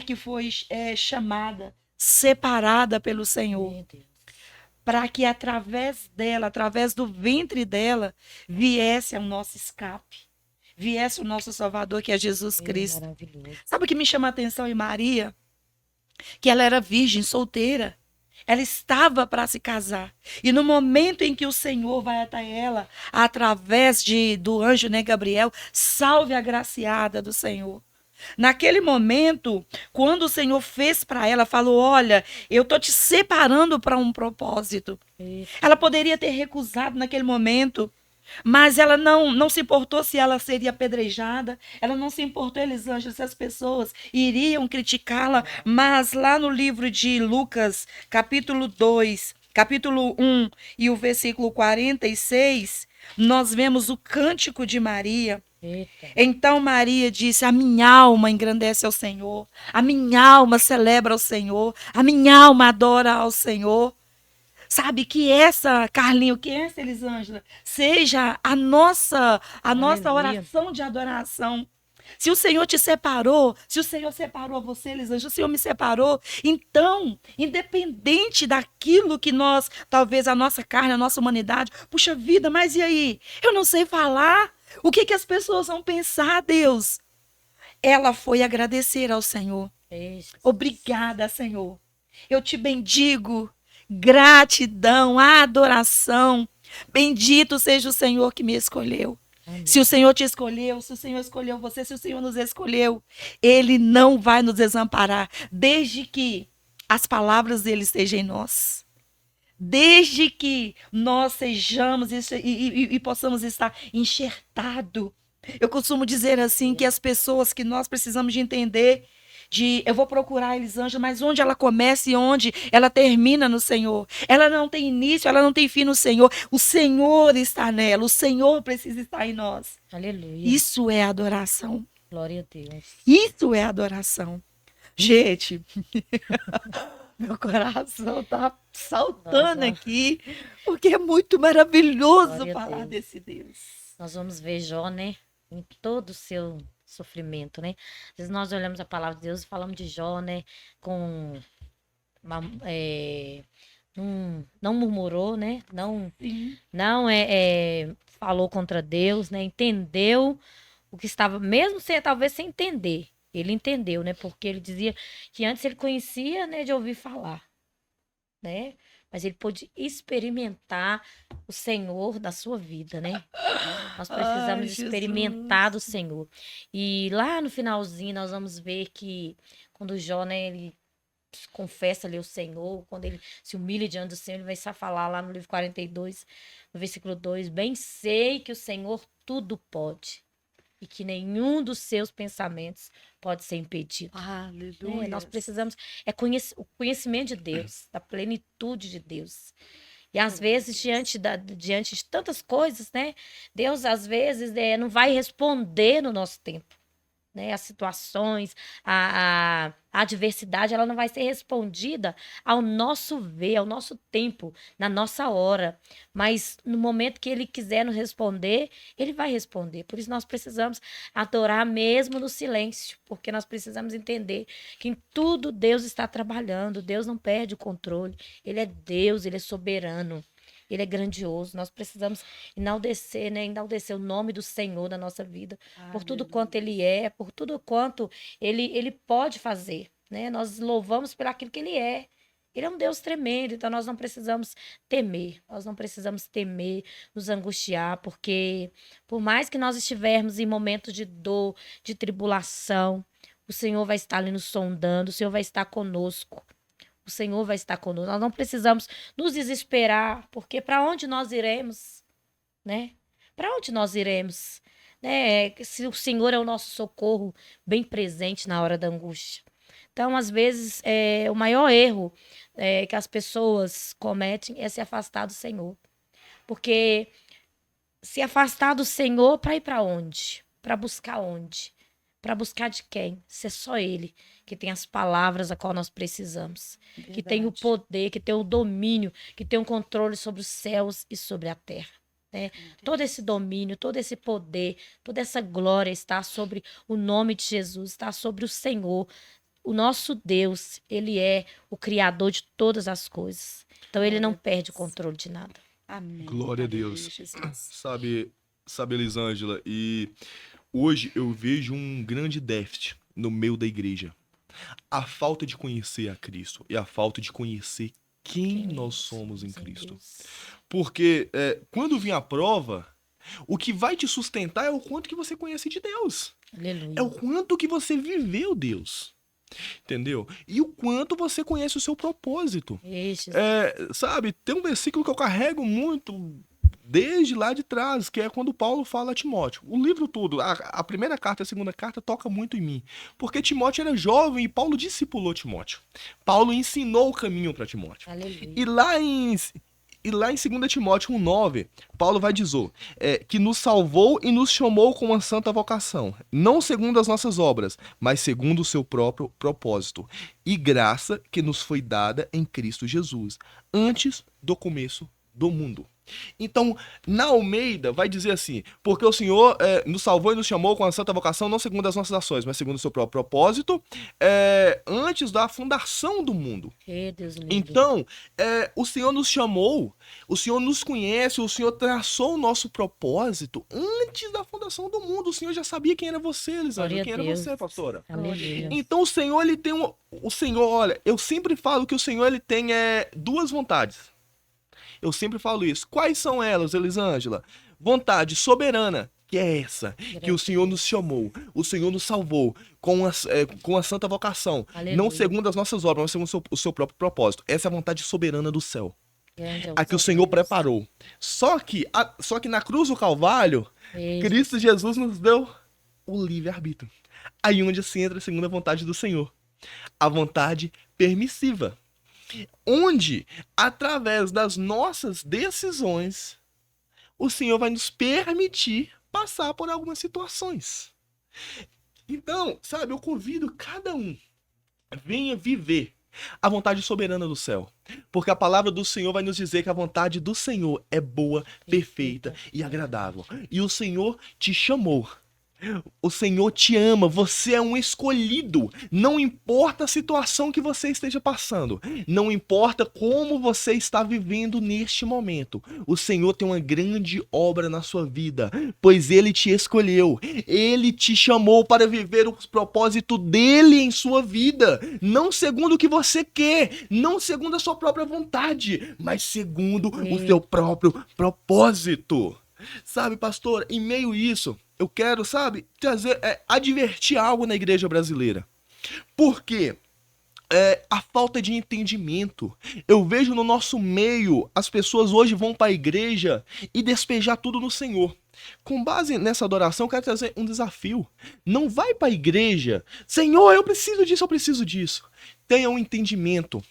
que foi chamada, separada pelo Senhor, Meu Deus. para que através dela, através do ventre dela, viesse o nosso escape, viesse o nosso Salvador, que é Jesus Cristo. Maravilhoso. Sabe o que me chama a atenção em Maria? Que ela era virgem, solteira. Ela estava para se casar. E no momento em que o Senhor vai até ela, através do anjo, né, Gabriel, salve a agraciada do Senhor. Naquele momento, quando o Senhor fez para ela, falou: olha, eu estou te separando para um propósito. Isso. Ela poderia ter recusado naquele momento, mas ela não se importou se ela seria apedrejada, ela não se importou, Elisângela, se as pessoas iriam criticá-la. Mas lá no livro de Lucas, capítulo 2, capítulo 1 e o versículo 46, nós vemos o cântico de Maria. Eita. Então Maria disse: a minha alma engrandece ao Senhor, a minha alma celebra ao Senhor, a minha alma adora ao Senhor. Sabe, que essa, Carlinho, que essa, Elisângela, seja a nossa Aleluia. oração de adoração. Se o Senhor te separou, se o Senhor separou você, Elisângela, o Senhor me separou, então, independente daquilo que nós, talvez a nossa carne, a nossa humanidade, puxa vida, mas e aí? Eu não sei falar. O que as pessoas vão pensar, Deus? Ela foi agradecer ao Senhor. Isso. Obrigada, Senhor. Eu te bendigo. Gratidão, adoração. Bendito seja o Senhor que me escolheu. Amém. Se o Senhor te escolheu, se o Senhor escolheu você, se o Senhor nos escolheu, Ele não vai nos desamparar, desde que as palavras dele estejam em nós. Desde que nós sejamos e possamos estar enxertados. Eu costumo dizer assim que as pessoas que nós precisamos de entender, eu vou procurar a Elisângela, mas onde ela começa e onde ela termina no Senhor. Ela não tem início, ela não tem fim no Senhor. O Senhor está nela, o Senhor precisa estar em nós. Aleluia. Isso é adoração. Glória a Deus. Isso é adoração. Gente, meu coração tá saltando Nossa. aqui, porque é muito maravilhoso Glória a falar Deus. desse Deus. Nós vamos ver Jó, né? Em todo o seu sofrimento, né? Às vezes nós olhamos a palavra de Deus e falamos de Jó, né? Não murmurou, né? Sim. Não falou contra Deus, né? Entendeu o que estava, mesmo talvez sem entender. Ele entendeu, né? Porque ele dizia que antes ele conhecia, né, de ouvir falar, né? mas ele pôde experimentar o Senhor da sua vida, né? Nós precisamos Ai, Jesus. experimentar do Senhor. E lá no finalzinho nós vamos ver que quando Jó, né, ele confessa ali o Senhor, quando ele se humilha diante do Senhor, ele vai só falar lá no livro 42, no versículo 2, bem sei que o Senhor tudo pode e que nenhum dos seus pensamentos pode ser impedido. Aleluia. Nós precisamos, o conhecimento de Deus, da plenitude de Deus. E às vezes, diante de tantas coisas, né? Deus, às vezes, não vai responder no nosso tempo. Né? As situações, a adversidade, ela não vai ser respondida ao nosso ver, ao nosso tempo, na nossa hora. Mas no momento que ele quiser nos responder, ele vai responder. Por isso nós precisamos adorar mesmo no silêncio, porque nós precisamos entender que em tudo Deus está trabalhando, Deus não perde o controle. Ele é Deus, ele é soberano. Ele é grandioso. Nós precisamos enaltecer, né? Enaltecer o nome do Senhor na nossa vida. Por tudo quanto Ele é, por tudo quanto Ele pode fazer. Né? Nós louvamos por aquilo que Ele é. Ele é um Deus tremendo, então nós não precisamos temer. Nós não precisamos temer, nos angustiar, porque por mais que nós estivermos em momentos de dor, de tribulação, o Senhor vai estar ali nos sondando, o Senhor vai estar conosco. O Senhor vai estar conosco. Nós não precisamos nos desesperar, porque para onde nós iremos, né? Para onde nós iremos, né? Se o Senhor é o nosso socorro bem presente na hora da angústia. Então, às vezes, o maior erro que as pessoas cometem é se afastar do Senhor. Porque se afastar do Senhor para ir para onde? Para buscar onde? Para buscar de quem? Se é só Ele que tem as palavras a qual nós precisamos. Verdade. Que tem o poder, que tem o domínio, que tem o controle sobre os céus e sobre a terra. Né? Todo esse domínio, todo esse poder, toda essa glória está sobre o nome de Jesus, está sobre o Senhor. O nosso Deus, Ele é o Criador de todas as coisas. Então, Ele não perde o controle de nada. Amém. Glória a Deus. Jesus. Sabe, Elisângela, e hoje eu vejo um grande déficit no meio da igreja. A falta de conhecer a Cristo e a falta de conhecer quem nós somos em Cristo. Porque quando vir a prova, o que vai te sustentar é o quanto que você conhece de Deus. Aleluia. É o quanto que você viveu Deus. Entendeu? E o quanto você conhece o seu propósito. Isso. Sabe, tem um versículo que eu carrego muito desde lá de trás, que é quando Paulo fala a Timóteo. O livro todo, a primeira carta e a segunda carta toca muito em mim. Porque Timóteo era jovem e Paulo discipulou Timóteo. Paulo ensinou o caminho para Timóteo. Aleluia. E lá em 2 Timóteo 1,9, Paulo vai dizer que nos salvou e nos chamou com uma santa vocação, não segundo as nossas obras, mas segundo o seu próprio propósito, e graça que nos foi dada em Cristo Jesus, antes do começo do mundo. Então, na Almeida vai dizer assim, porque o Senhor nos salvou e nos chamou com a santa vocação, não segundo as nossas ações, mas segundo o seu próprio propósito, antes da fundação do mundo. Deus livre. Então, o Senhor nos chamou, o Senhor nos conhece, o Senhor traçou o nosso propósito antes da fundação do mundo. O Senhor já sabia quem era você, Elisângela, quem era você, pastora. Aleluia. Então, o Senhor, ele tem olha, eu sempre falo que o Senhor, ele tem duas vontades. Eu sempre falo isso. Quais são elas, Elisângela? Vontade soberana, que é essa, que o Senhor nos chamou, o Senhor nos salvou com a santa vocação, Aleluia. não segundo as nossas obras, mas segundo o seu próprio propósito. Essa é a vontade soberana do céu, a que o Senhor preparou. Só que na cruz do Calvário, Cristo Jesus nos deu o livre-arbítrio. Aí onde se entra a segunda vontade do Senhor, a vontade permissiva. Onde, através das nossas decisões, o Senhor vai nos permitir passar por algumas situações. Então, sabe, eu convido cada um, venha viver a vontade soberana do céu. Porque a palavra do Senhor vai nos dizer que a vontade do Senhor é boa, perfeita e agradável. E o Senhor te chamou O Senhor te ama, você é um escolhido. Não importa a situação que você esteja passando, não importa como você está vivendo neste momento. O Senhor tem uma grande obra na sua vida, pois Ele te escolheu. Ele te chamou para viver o propósito dele em sua vida. Não segundo o que você quer, não segundo a sua própria vontade, mas segundo o seu próprio propósito. Sabe, pastor, em meio a isso, eu quero, sabe, advertir algo na igreja brasileira. Por quê? A falta de entendimento. Eu vejo no nosso meio, as pessoas hoje vão para a igreja e despejar tudo no Senhor. Com base nessa adoração, eu quero trazer um desafio. Não vai para a igreja, Senhor, eu preciso disso, eu preciso disso. Tenha um entendimento.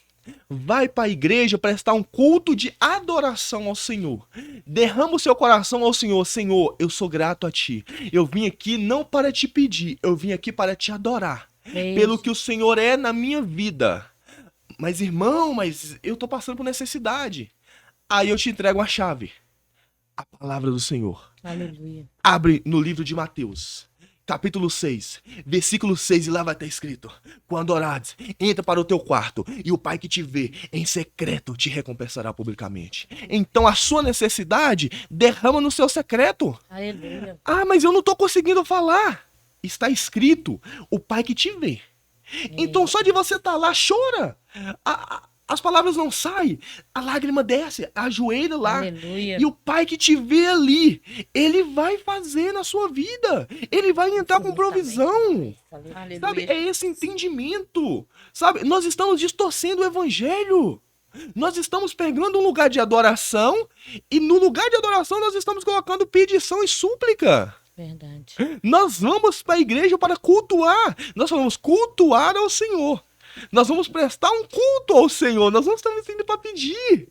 Vai para a igreja prestar um culto de adoração ao Senhor. Derrama o seu coração ao Senhor. Senhor, eu sou grato a Ti. Eu vim aqui não para te pedir, eu vim aqui para te adorar. Pelo que o Senhor é na minha vida. Mas irmão, eu tô passando por necessidade. Aí eu te entrego a chave. A palavra do Senhor. Aleluia. Abre no livro de Mateus. Capítulo 6, versículo 6, e lá vai estar escrito: quando orares, entra para o teu quarto, e o Pai que te vê em secreto te recompensará publicamente. Então a sua necessidade, derrama no seu secreto. Aleluia. Ah, mas eu não estou conseguindo falar. Está escrito: o Pai que te vê. Então só de você estar lá, chora. As palavras não saem, a lágrima desce, ajoelha lá. Aleluia. E o Pai que te vê ali, Ele vai fazer na sua vida. Ele vai entrar com provisão. Aleluia. Sabe, é esse entendimento. Sabe, nós estamos distorcendo o evangelho. Nós estamos pegando um lugar de adoração e no lugar de adoração nós estamos colocando pedição e súplica. Verdade. Nós vamos para a igreja para cultuar. Nós vamos cultuar ao Senhor. Nós vamos prestar um culto ao Senhor. Nós não estamos indo para pedir.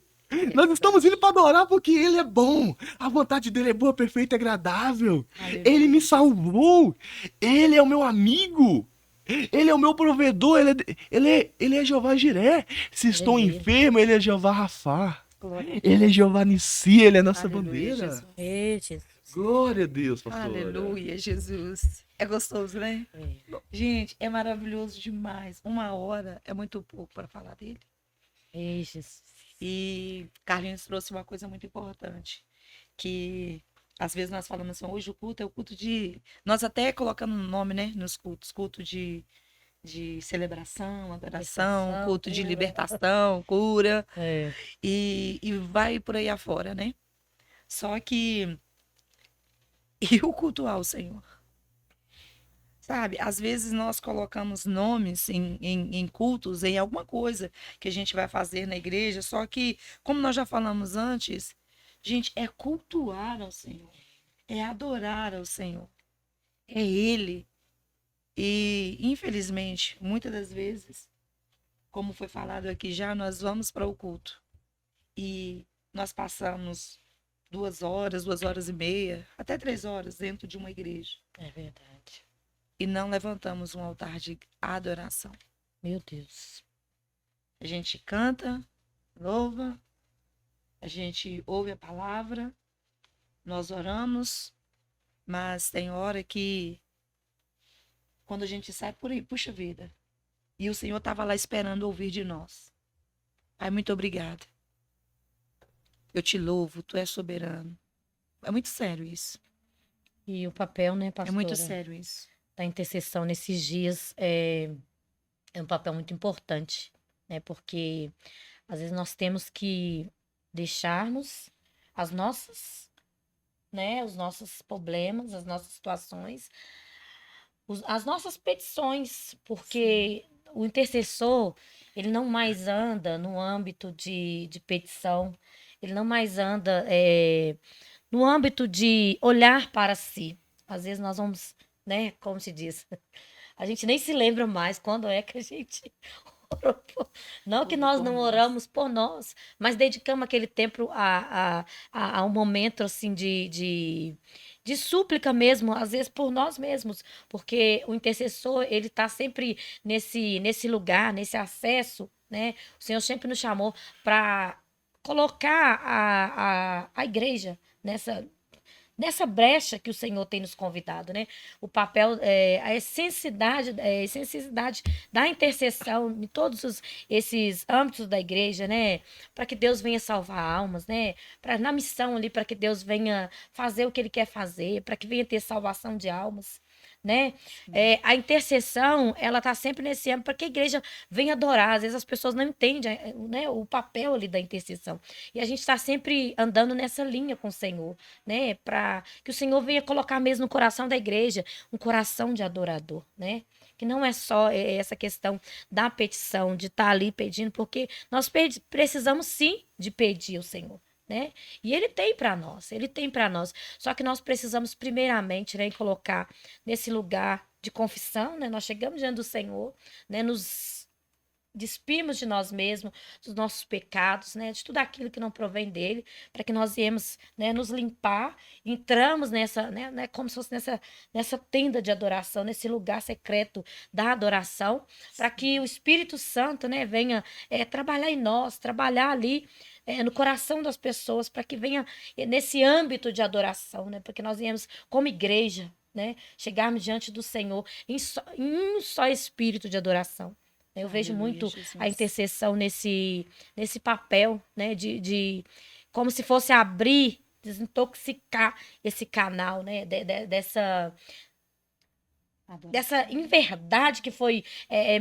Nós estamos indo para adorar porque Ele é bom. A vontade dele é boa, perfeita e agradável. Aleluia. Ele me salvou. Ele é o meu amigo. Ele é o meu provedor. Ele é Jeová Jiré. Se estou Aleluia. enfermo, Ele é Jeová Rafá. Glória. Ele é Jeová Nissi. Ele é nossa Aleluia, bandeira. Jesus. Ei, Jesus. Glória a Deus, pastor. Aleluia, Jesus. É gostoso, né? É. Gente, é maravilhoso demais. 1 hora é muito pouco para falar dele. Ei, Jesus. E Carlinhos trouxe uma coisa muito importante, que às vezes nós falamos assim, hoje o culto é o culto de... Nós até colocamos um nome, né, nos cultos, culto de celebração, adoração, Libertação, culto de cura. libertação, cura, É. e vai por aí afora, né? Só que... E o cultuar o Senhor? Sabe, às vezes nós colocamos nomes em cultos, em alguma coisa que a gente vai fazer na igreja, só que, como nós já falamos antes, gente, é cultuar ao Senhor, é adorar ao Senhor, é Ele. E, infelizmente, muitas das vezes, como foi falado aqui já, nós vamos para o culto e nós passamos 2 horas, 2 horas e meia, até 3 horas dentro de uma igreja. É verdade. E não levantamos um altar de adoração. Meu Deus. A gente canta, louva, a gente ouve a palavra, nós oramos, mas tem hora que, quando a gente sai por aí, puxa vida, e o Senhor estava lá esperando ouvir de nós. Pai, muito obrigada. Eu te louvo, tu és soberano. É muito sério isso. E o papel, né, É pastora, muito sério isso. da intercessão nesses dias é um papel muito importante, né? Porque às vezes nós temos que deixarmos as nossas, né, os nossos problemas, as nossas situações, as nossas petições, porque o intercessor, ele não mais anda no âmbito de petição, ele não mais anda no âmbito de olhar para si. Às vezes nós vamos, né, como se diz, a gente nem se lembra mais quando é que a gente orou não que nós não oramos por nós, mas dedicamos aquele tempo a um momento assim de súplica mesmo, às vezes por nós mesmos, porque o intercessor, ele está sempre nesse lugar, nesse acesso, né? O Senhor sempre nos chamou para colocar a igreja nessa brecha que o Senhor tem nos convidado, né? O papel, a essencialidade da intercessão em esses âmbitos da igreja, né? Para que Deus venha salvar almas, né? Na missão ali, para que Deus venha fazer o que Ele quer fazer, para que venha ter salvação de almas, né? A intercessão, ela tá sempre nesse âmbito para que a igreja venha adorar. Às vezes as pessoas não entendem, né, o papel ali da intercessão. E a gente está sempre andando nessa linha com o Senhor, né? Para que o Senhor venha colocar mesmo no coração da igreja um coração de adorador, né? Que não é só essa questão da petição, de estar ali pedindo, porque nós precisamos sim de pedir ao Senhor, né? E ele tem para nós, ele tem para nós. Só que nós precisamos primeiramente, né, colocar nesse lugar de confissão, né? Nós chegamos diante do Senhor, né, nos despimos de nós mesmos, dos nossos pecados, né, de tudo aquilo que não provém dele, para que nós viemos, né, nos limpar, entramos nessa, né, como se fosse nessa tenda de adoração, nesse lugar secreto da adoração, para que o Espírito Santo, né, venha trabalhar em nós, trabalhar ali no coração das pessoas, para que venha nesse âmbito de adoração, né, para que nós viemos como igreja, né, chegarmos diante do Senhor em um só espírito de adoração. Eu vejo muito a intercessão nesse papel, né, de como se fosse abrir, desintoxicar esse canal, né, dessa inverdade que foi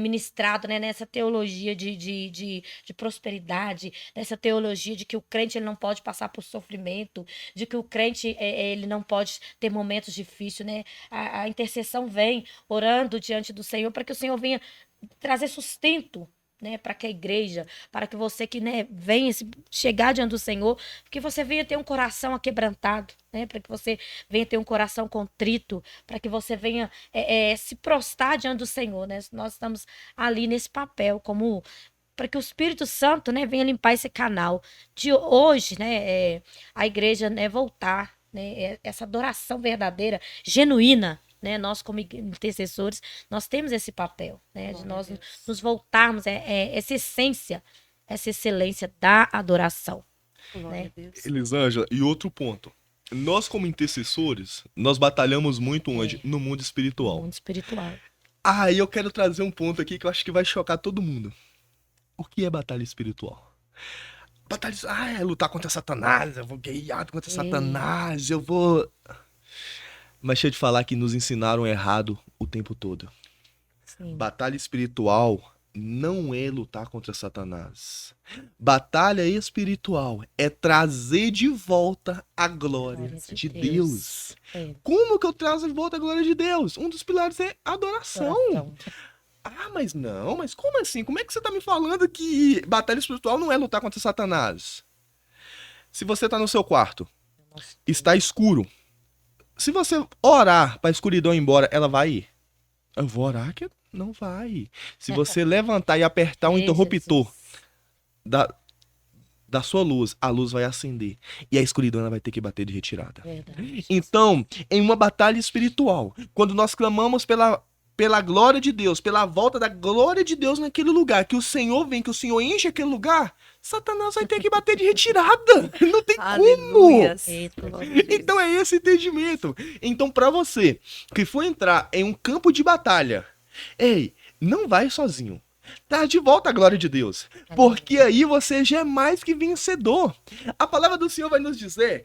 ministrado, né, nessa teologia de prosperidade, nessa teologia de que o crente ele não pode passar por sofrimento, de que o crente ele não pode ter momentos difíceis, né? A intercessão vem orando diante do Senhor para que o Senhor venha trazer sustento, né, para que a igreja, para que você que, né, venha chegar diante do Senhor, que você venha ter um coração aquebrantado, né, para que você venha ter um coração contrito, para que você venha se prostrar diante do Senhor, né? Nós estamos ali nesse papel como para que o Espírito Santo, né, venha limpar esse canal de hoje, né, a igreja, né, voltar, né, essa adoração verdadeira, genuína, né? Nós como intercessores, nós temos esse papel, né, de nós nos voltarmos essa essência, essa excelência da adoração, né? Elisângela, e outro ponto. Nós como intercessores, nós batalhamos muito onde? No mundo espiritual. No mundo espiritual. Aí eu quero trazer um ponto aqui que eu acho que vai chocar todo mundo. O que é batalha espiritual? Batalha, é lutar contra Satanás, eu vou guerrear contra Satanás, eu vou... Mas deixa eu te falar que nos ensinaram errado o tempo todo. Sim. Batalha espiritual não é lutar contra Satanás. Batalha espiritual é trazer de volta a glória de Deus. Como que eu trago de volta a glória de Deus? Um dos pilares é adoração. Ah, mas não, mas como assim? Como é que você tá me falando que batalha espiritual não é lutar contra Satanás? Se você tá no seu quarto, está escuro, se você orar para a escuridão ir embora, ela vai ir? Eu vou orar que não vai. Se você levantar e apertar o interruptor da sua luz, a luz vai acender. E a escuridão ela vai ter que bater de retirada. Verdade. Então, em uma batalha espiritual, quando nós clamamos pela glória de Deus, pela volta da glória de Deus naquele lugar, que o Senhor vem, que o Senhor enche aquele lugar, Satanás vai ter que bater de retirada. Não tem como. Então é esse entendimento. Então para você que for entrar em um campo de batalha, ei, não vai sozinho. Tá de volta a glória de Deus. Porque aí você já é mais que vencedor. A palavra do Senhor vai nos dizer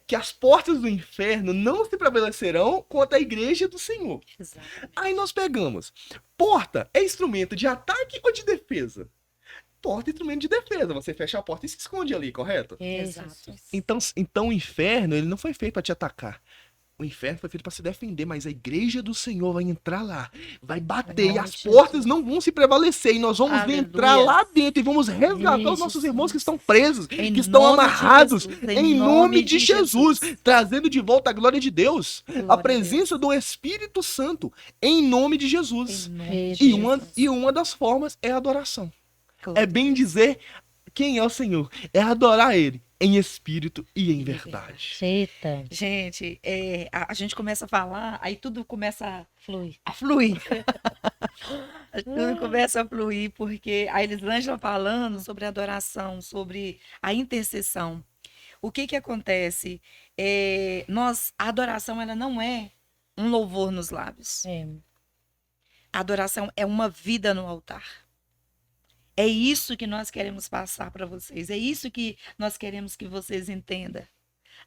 que as portas do inferno não se prevalecerão contra a igreja do Senhor. Exato. Aí nós pegamos. Porta é instrumento de ataque ou de defesa? Porta é instrumento de defesa. Você fecha a porta e se esconde ali, correto? Exato. Então o inferno ele não foi feito para te atacar. O inferno foi feito para se defender, mas a igreja do Senhor vai entrar lá, vai bater, e as portas não vão se prevalecer, e nós vamos entrar lá dentro e vamos resgatar os nossos irmãos que estão presos, que estão amarrados, em nome de Jesus, trazendo de volta a glória de Deus, a presença do Espírito Santo, em nome de Jesus. E uma das formas é a adoração. É bem dizer quem é o Senhor, é adorar Ele. Em espírito e em verdade. Eita. Gente, a gente começa a falar, aí tudo começa a Flui. Tudo começa a fluir, porque a Elisângela falando sobre a adoração, sobre a intercessão. o que que acontece? A adoração, ela não é um louvor nos lábios. É, A adoração é uma vida no altar. É isso que nós queremos passar para vocês. É isso que nós queremos que vocês entendam.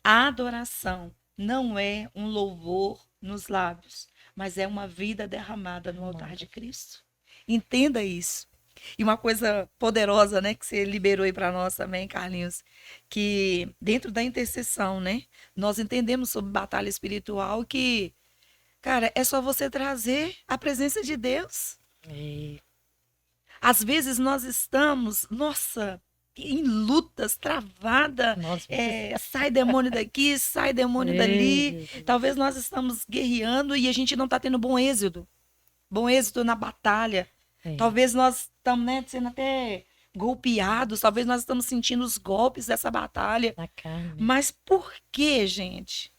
A adoração não é um louvor nos lábios, mas é uma vida derramada no altar de Cristo. Entenda isso. E uma coisa poderosa, né, que você liberou aí para nós também, Carlinhos, que dentro da intercessão, né, nós entendemos sobre batalha espiritual que, cara, é só você trazer a presença de Deus. é, Às vezes nós estamos, nossa, em lutas, travada, nossa, sai demônio daqui, sai demônio dali. Jesus. Talvez nós estamos guerreando e a gente não está tendo bom êxito na batalha. É, Talvez nós estamos, né, sendo até golpeados, talvez nós estamos sentindo os golpes dessa batalha. na carne. Mas por que, gente?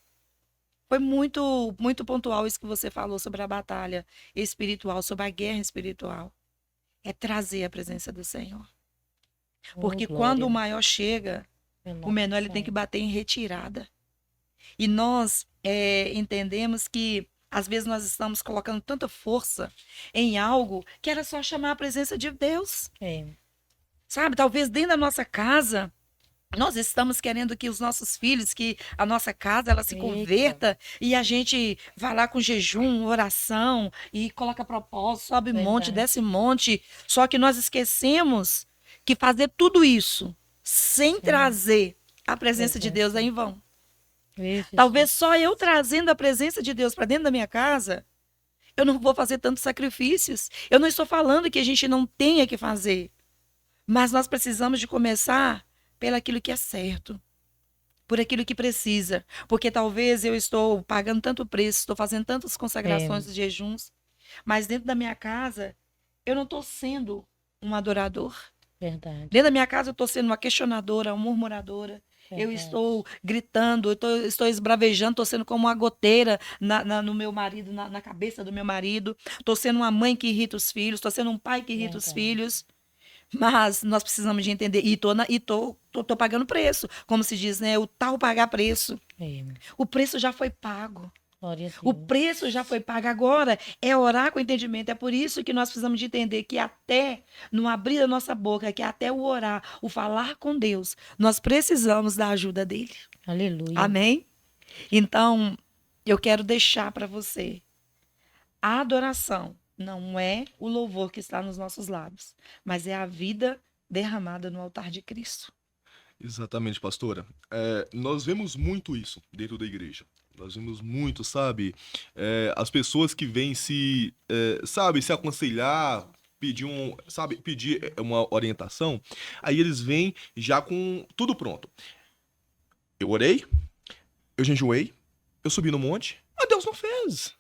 Foi muito, muito pontual isso que você falou sobre a batalha espiritual, sobre a guerra espiritual. É trazer a presença do Senhor. Porque quando o maior chega, o menor ele tem que bater em retirada. E nós entendemos que às vezes nós estamos colocando tanta força em algo que era só chamar a presença de Deus. É, Sabe? Talvez dentro da nossa casa, nós estamos querendo que os nossos filhos, que a nossa casa, ela se Eita. converta e a gente vai lá com jejum, oração e coloca propósito, sobe monte, Verdade. desce monte. Só que nós esquecemos que fazer tudo isso sem trazer a presença de Deus é em vão. Jesus. Talvez só eu trazendo a presença de Deus para dentro da minha casa, eu não vou fazer tantos sacrifícios. Eu não estou falando que a gente não tenha que fazer, mas nós precisamos de começar pelo aquilo que é certo, por aquilo que precisa, porque talvez eu estou pagando tanto preço, estou fazendo tantas consagrações e jejuns, mas dentro da minha casa eu não estou sendo um adorador. Verdade. Dentro da minha casa eu estou sendo uma questionadora, uma murmuradora. Eu Verdade. estou gritando, estou esbravejando, estou sendo como uma goteira no meu marido, na cabeça do meu marido. Estou sendo uma mãe que irrita os filhos, estou sendo um pai que irrita os Verdade. filhos. Mas nós precisamos de entender. E tô pagando preço. Como se diz, né? O tal pagar preço. É, O preço já foi pago. glória a O Deus. preço já foi pago. Agora é orar com entendimento. É por isso que nós precisamos de entender que até no abrir a nossa boca, que até o orar, o falar com Deus, nós precisamos da ajuda dele. Aleluia. Amém? Então, eu quero deixar para você. A adoração não é o louvor que está nos nossos lábios, mas é a vida derramada no altar de Cristo. Exatamente, pastora. Nós vemos muito isso dentro da igreja. Nós vemos muito, sabe? As pessoas que vêm se aconselhar, pedir uma orientação, aí eles vêm já com tudo pronto. Eu orei, eu jejuei, eu subi no monte, mas Deus não fez.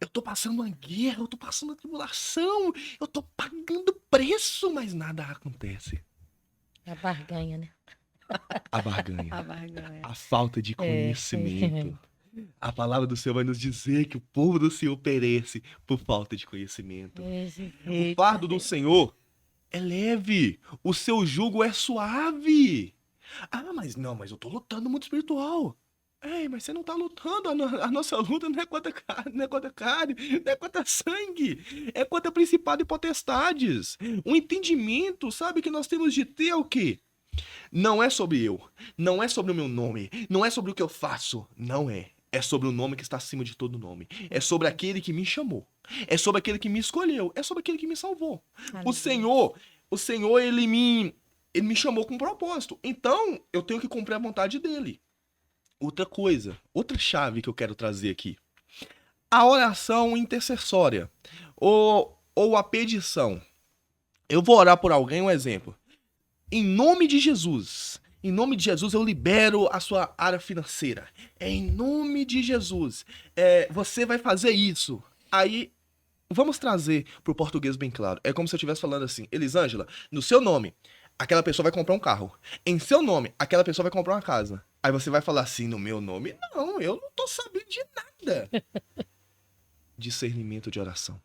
Eu tô passando uma guerra, eu tô passando uma tribulação, eu tô pagando preço, mas nada acontece. A barganha, né? A barganha. A barganha. A falta de conhecimento. A palavra do Senhor vai nos dizer que o povo do Senhor perece por falta de conhecimento. O fardo do Senhor é leve. O seu jugo é suave. Mas eu tô lutando muito espiritual. Mas você não tá lutando. A nossa luta não é contra carne, não é contra sangue. É contra principado e potestades. Um entendimento, sabe, que nós temos de ter é o quê? Não é sobre eu, não é sobre o meu nome, não é sobre o que eu faço, não é. É sobre o nome que está acima de todo nome. É sobre aquele que me chamou. É sobre aquele que me escolheu. É sobre aquele que me salvou. O Senhor, ele me chamou com um propósito. Então, eu tenho que cumprir a vontade dele. Outra coisa, outra chave que eu quero trazer aqui. A oração intercessória. Ou a petição. Eu vou orar por alguém, um exemplo. Em nome de Jesus, eu libero a sua área financeira. Em nome de Jesus, você vai fazer isso. Aí, vamos trazer pro português bem claro. É como se eu estivesse falando assim, Elisângela, no seu nome, aquela pessoa vai comprar um carro. Em seu nome, aquela pessoa vai comprar uma casa. Aí você vai falar assim, no meu nome? Não, eu não tô sabendo de nada. Discernimento de oração.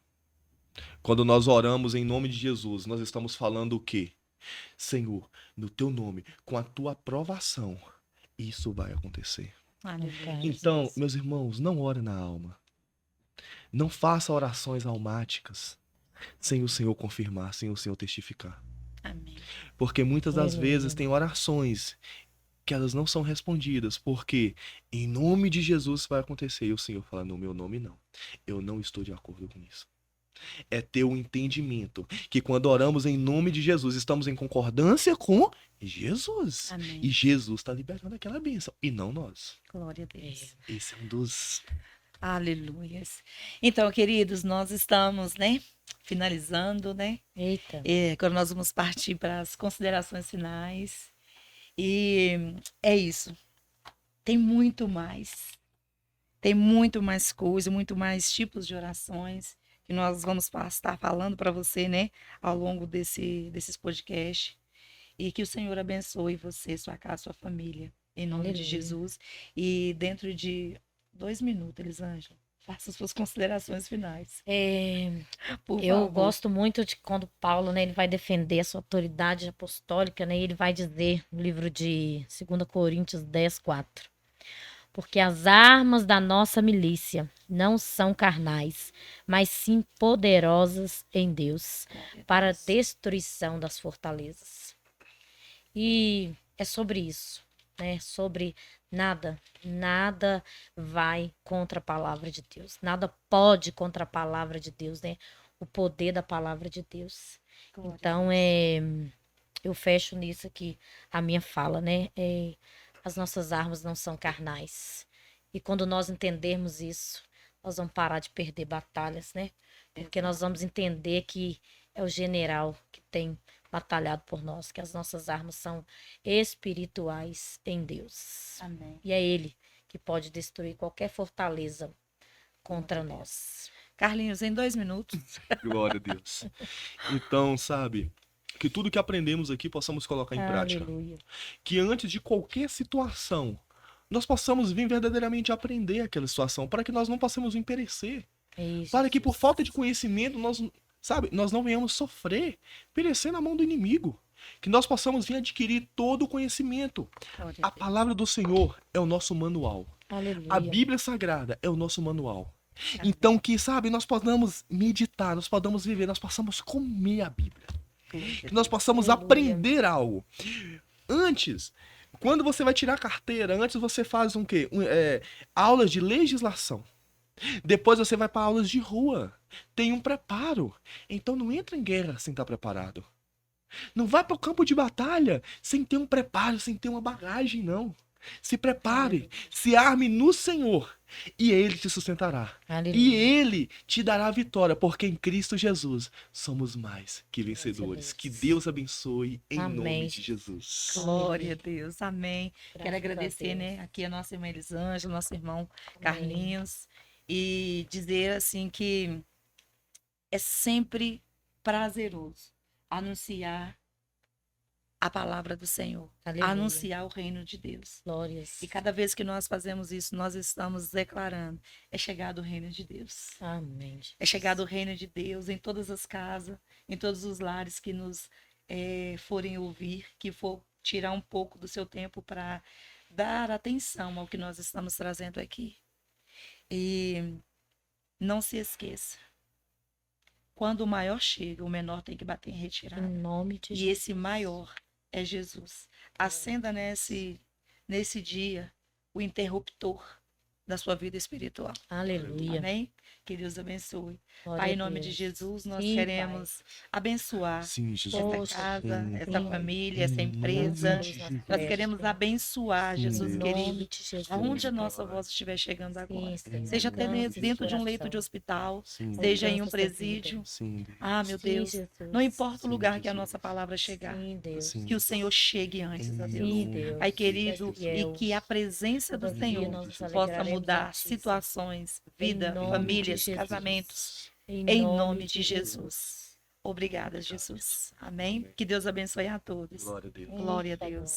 Quando nós oramos em nome de Jesus, nós estamos falando o quê? Senhor, no teu nome, com a tua aprovação, isso vai acontecer. Amém. Então, meus irmãos, não ore na alma. Não faça orações almáticas sem o Senhor confirmar, sem o Senhor testificar. Amém. Porque muitas das Aleluia. vezes tem orações que elas não são respondidas, porque em nome de Jesus vai acontecer. E o Senhor fala, no meu nome não. Eu não estou de acordo com isso. É ter o entendimento que quando oramos em nome de Jesus, estamos em concordância com Jesus. Amém. E Jesus está liberando aquela bênção, e não nós. Glória a Deus. Esse é um dos... Aleluias. Então, queridos, nós estamos, né, finalizando, né? Eita. Agora nós vamos partir para as considerações finais. E é isso. Tem muito mais. Tem muito mais coisa, muito mais tipos de orações que nós vamos estar falando para você, né, ao longo desses podcasts. E que o Senhor abençoe você, sua casa, sua família, em nome de Aleluia. Jesus. E dentro de 2 minutos, Elisângela, faça suas considerações finais. Por Eu favor. gosto muito de quando Paulo, né, ele vai defender a sua autoridade apostólica, né, e ele vai dizer no livro de 2 Coríntios 10:4. Porque as armas da nossa milícia não são carnais, mas sim poderosas em Deus, para a destruição das fortalezas. E é sobre isso, né? Sobre nada vai contra a palavra de Deus. Nada pode contra a palavra de Deus, né? O poder da palavra de Deus. Glória a Então, eu fecho nisso aqui a minha fala, né? As nossas armas não são carnais. E quando nós entendermos isso, nós vamos parar de perder batalhas, né? Porque nós vamos entender que é o general que tem batalhado por nós, que as nossas armas são espirituais em Deus. Amém. E é Ele que pode destruir qualquer fortaleza contra nós. Carlinhos, em 2 minutos. Glória a Deus. Então, sabe, que tudo que aprendemos aqui possamos colocar em prática. Aleluia. Que antes de qualquer situação, nós possamos vir verdadeiramente aprender aquela situação, para que nós não possamos vir perecer. Isso. Para que por falta de conhecimento, nós não venhamos sofrer, perecer na mão do inimigo. Que nós possamos vir adquirir todo o conhecimento. Glória a A Deus. palavra do Senhor é o nosso manual. Aleluia. A Bíblia Sagrada é o nosso manual. Então que, sabe, nós podamos meditar, nós podamos viver, nós possamos comer a Bíblia. Que nós possamos Aleluia. aprender algo. Antes, quando você vai tirar a carteira, antes você faz um quê? Aulas de legislação. Depois você vai para aulas de rua. Tem um preparo. Então não entra em guerra sem estar preparado. Não vai para o campo de batalha sem ter um preparo, sem ter uma bagagem, não. Se prepare, se arme no Senhor e Ele te sustentará. Aleluia. E Ele te dará a vitória, porque em Cristo Jesus somos mais que vencedores. Que Deus abençoe em Amém. nome de Jesus. Glória a Deus. Amém. Quero Graças a agradecer, Deus. né, aqui a nossa irmã Elisângela, nosso irmão Carlinhos, e dizer assim que é sempre prazeroso anunciar a palavra do Senhor, Aleluia. anunciar o reino de Deus. Glórias. E cada vez que nós fazemos isso, nós estamos declarando: é chegado o reino de Deus. Amém. É chegado o reino de Deus em todas as casas, em todos os lares que nos forem ouvir, que for tirar um pouco do seu tempo para dar atenção ao que nós estamos trazendo aqui. E não se esqueça, quando o maior chega, o menor tem que bater em retirada. Em nome de E esse maior é Jesus. Acenda nesse dia o interruptor da sua vida espiritual. Aleluia. Amém? Que Deus abençoe. Glória Pai, a em nome de Deus. Jesus, nós Sim, queremos abençoar Sim, Jesus. essa Poxa, casa, sim, essa Pai. família, essa Em empresa. nome de Nós Jesus. queremos abençoar, Sim, Jesus Deus. querido, nome de Jesus. aonde a Sim, nossa Pai. voz estiver chegando agora. Senhor. Seja até Alcance dentro de um coração. leito de hospital, Sim, seja em um Alcance essa presídio. sim, Deus. Ah, meu Sim, Deus. Jesus. Não importa o Sim, lugar que a Jesus. nossa palavra chegar. Sim, Deus. Sim. Que o Senhor chegue antes, a Em Deus. Sim, nome Deus. Pai de querido, Jesus. Fiel. e que a presença do Todavia, Senhor nós nos possa alegraremos mudar em ti, situações, Em vida, nome famílias, de Jesus. casamentos. Em Em nome nome de Jesus. Obrigada, Jesus. Amém? Que Deus abençoe a todos. Glória a Deus. Glória a Eita, Deus.